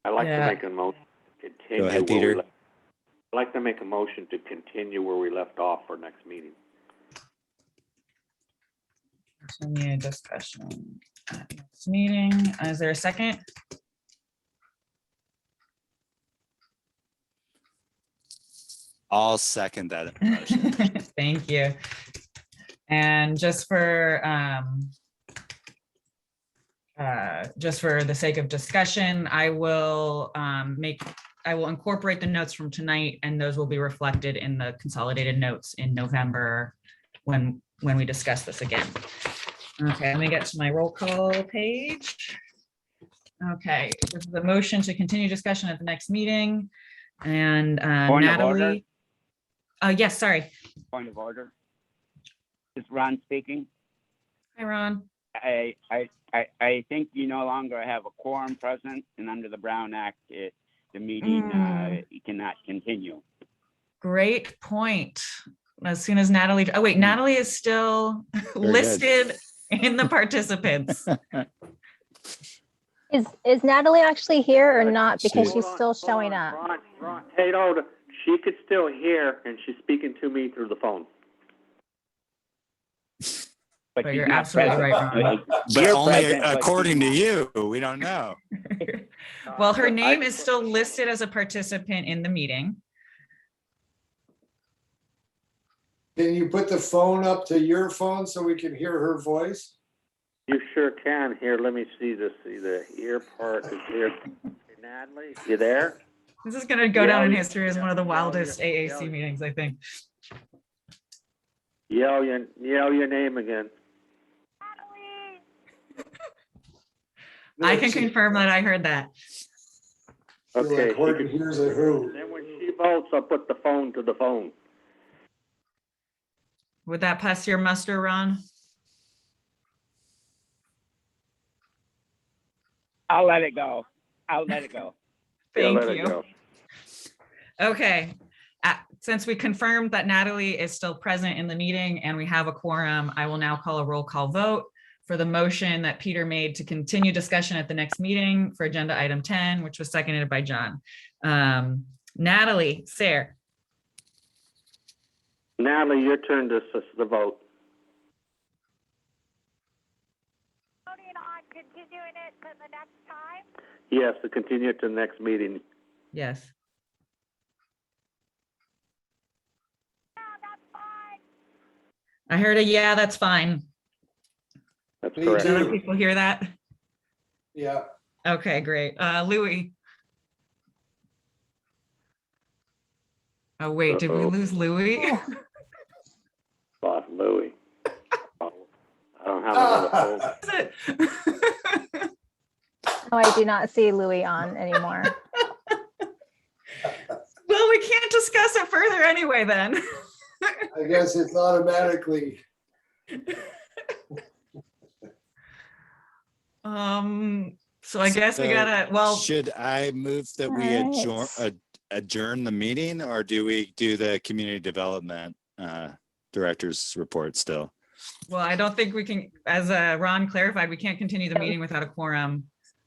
I'd like to make a motion to continue. Go ahead, Peter. I'd like to make a motion to continue where we left off for next meeting. Continue discussion at next meeting. Is there a second? I'll second that motion. Thank you. And just for the sake of discussion, I will incorporate the notes from tonight, and those will be reflected in the consolidated notes in November when we discuss this again. Okay, let me get to my roll call page. Okay, this is a motion to continue discussion at the next meeting. And Natalie. Yes, sorry. Point of order. This is Ron speaking. Hi, Ron. I think you no longer have a quorum present, and under the Brown Act, the meeting cannot continue. Great point. As soon as Natalie, Natalie is still listed in the participants. Is Natalie actually here or not? Because she's still showing up. Ron, hey, she could still hear, and she's speaking to me through the phone. But you're absolutely right, Ron. But only according to you, we don't know. Well, her name is still listed as a participant in the meeting. Can you put the phone up to your phone so we can hear her voice? You sure can. Here, let me see this. See, the ear part is here. Hey, Natalie, you there? This is going to go down in history as one of the wildest AAC meetings, I think. Yell your name again. I can confirm that I heard that. Okay. Here's a who. Then when she votes, I'll put the phone to the phone. Would that pass your muster, Ron? I'll let it go. Thank you. Okay. Since we confirmed that Natalie is still present in the meeting and we have a quorum, I will now call a roll call vote for the motion that Peter made to continue discussion at the next meeting for agenda item 10, which was seconded by John. Natalie, Sarah. Natalie, your turn to assist the vote. Voting on continuing it to the next time? Yes, to continue it to the next meeting. Yes. Yeah, that's fine. I heard a yeah, that's fine. That's Me correct. too. Did other people hear that? Yeah, Okay, great. Louis. Oh, wait, did we lose Louis? Lost Louis. Oh, I don't have another phone. Is it? No, I do not see Louis on anymore. Well, we can't discuss it further anyway then. I guess it's automatically. So I guess we gotta, well, Should I move that we Alright. adjourn the meeting, or do we do the community development director's report still? well, I don't think we can, as Ron clarified, we can't continue the meeting without a quorum.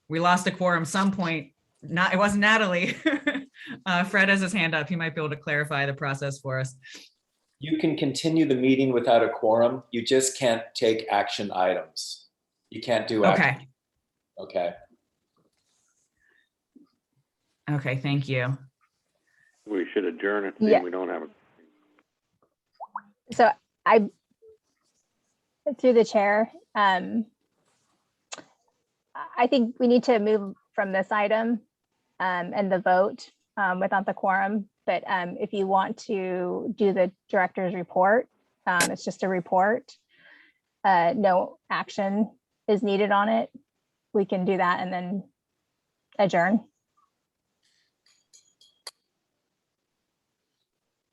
We lost a quorum some point. It wasn't Natalie. Fred has his hand up. He might be able to clarify the process for us. You can continue the meeting without a quorum. You just can't take action items. You can't do action. Okay. Okay. Okay, thank you. We should adjourn it, Yeah. we don't have a. So I, through the chair, I think we need to move from this item and the vote without the quorum. But if you want to do the director's report, it's just a report. No action is needed on it. We can do that and then adjourn.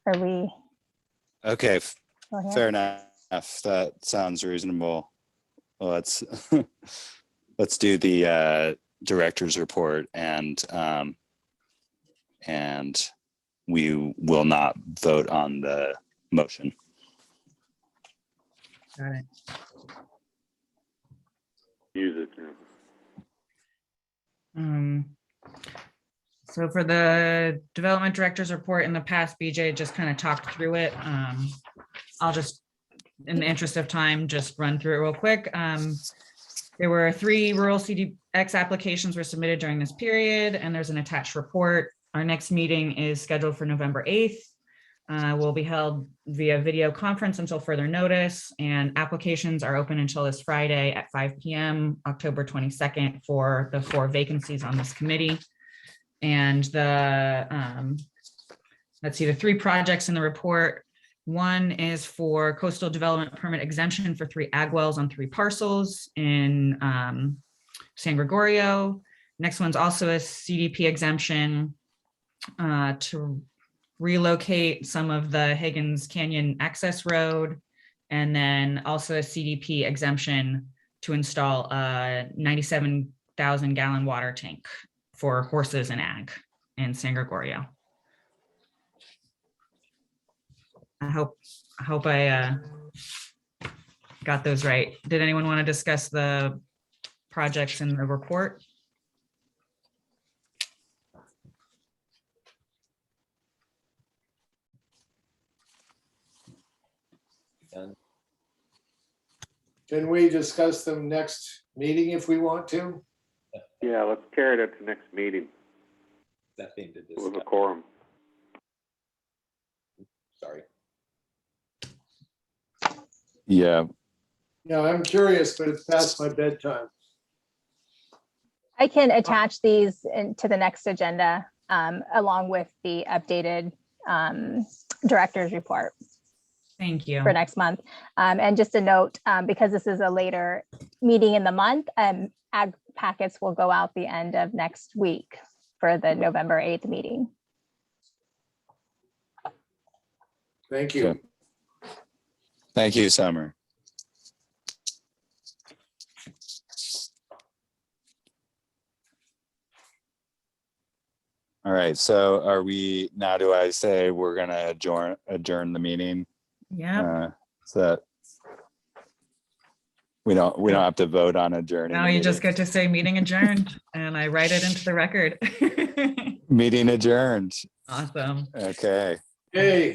Are we? Okay, still here? fair enough. That sounds reasonable. Well, let's do the director's report, and we will not vote on the motion. Got it. Use it. So for the development director's report in the past, BJ just kind of talked through it. I'll just, in the interest of time, just run through it real quick. There were 3 rural CDX applications were submitted during this period, and there's an attached report. Our next meeting is scheduled for November 8th. Will be held via video conference until further notice, and applications are open until this Friday at 5 p.m., October 22nd, for the 4 vacancies on this committee. And the, let's see, the 3 projects in the report. One is for coastal development permit exemption for 3 ag wells on 3 parcels in San Gregorio. Next one's also a CDP exemption to relocate some of the Higgins Canyon access road. And then also a CDP exemption to install a 97,000 gallon water tank for horses and ag in San Gregorio. I hope I got those right. Did anyone want to discuss the projects in the report? Done. Can we discuss them next meeting if we want to? Yeah, let's carry it to the next meeting Nothing to with a discuss. quorum. Sorry. Yeah, Yeah, I'm curious, but it's past my bedtime. I can attach these to the next agenda along with the updated director's report Thank you. for next month. And just a note, because this is a later meeting in the month, ag packets will go out the end of next week for the November 8th meeting. Thank you. Okay. Thank you, Summer. All right, so are we, now do I say we're gonna adjourn the meeting? Yeah. So that we don't have to vote on adjourning. Now the you just meeting. get to say meeting adjourned and I write it into the record. Meeting adjourned. Awesome. Okay. Hey.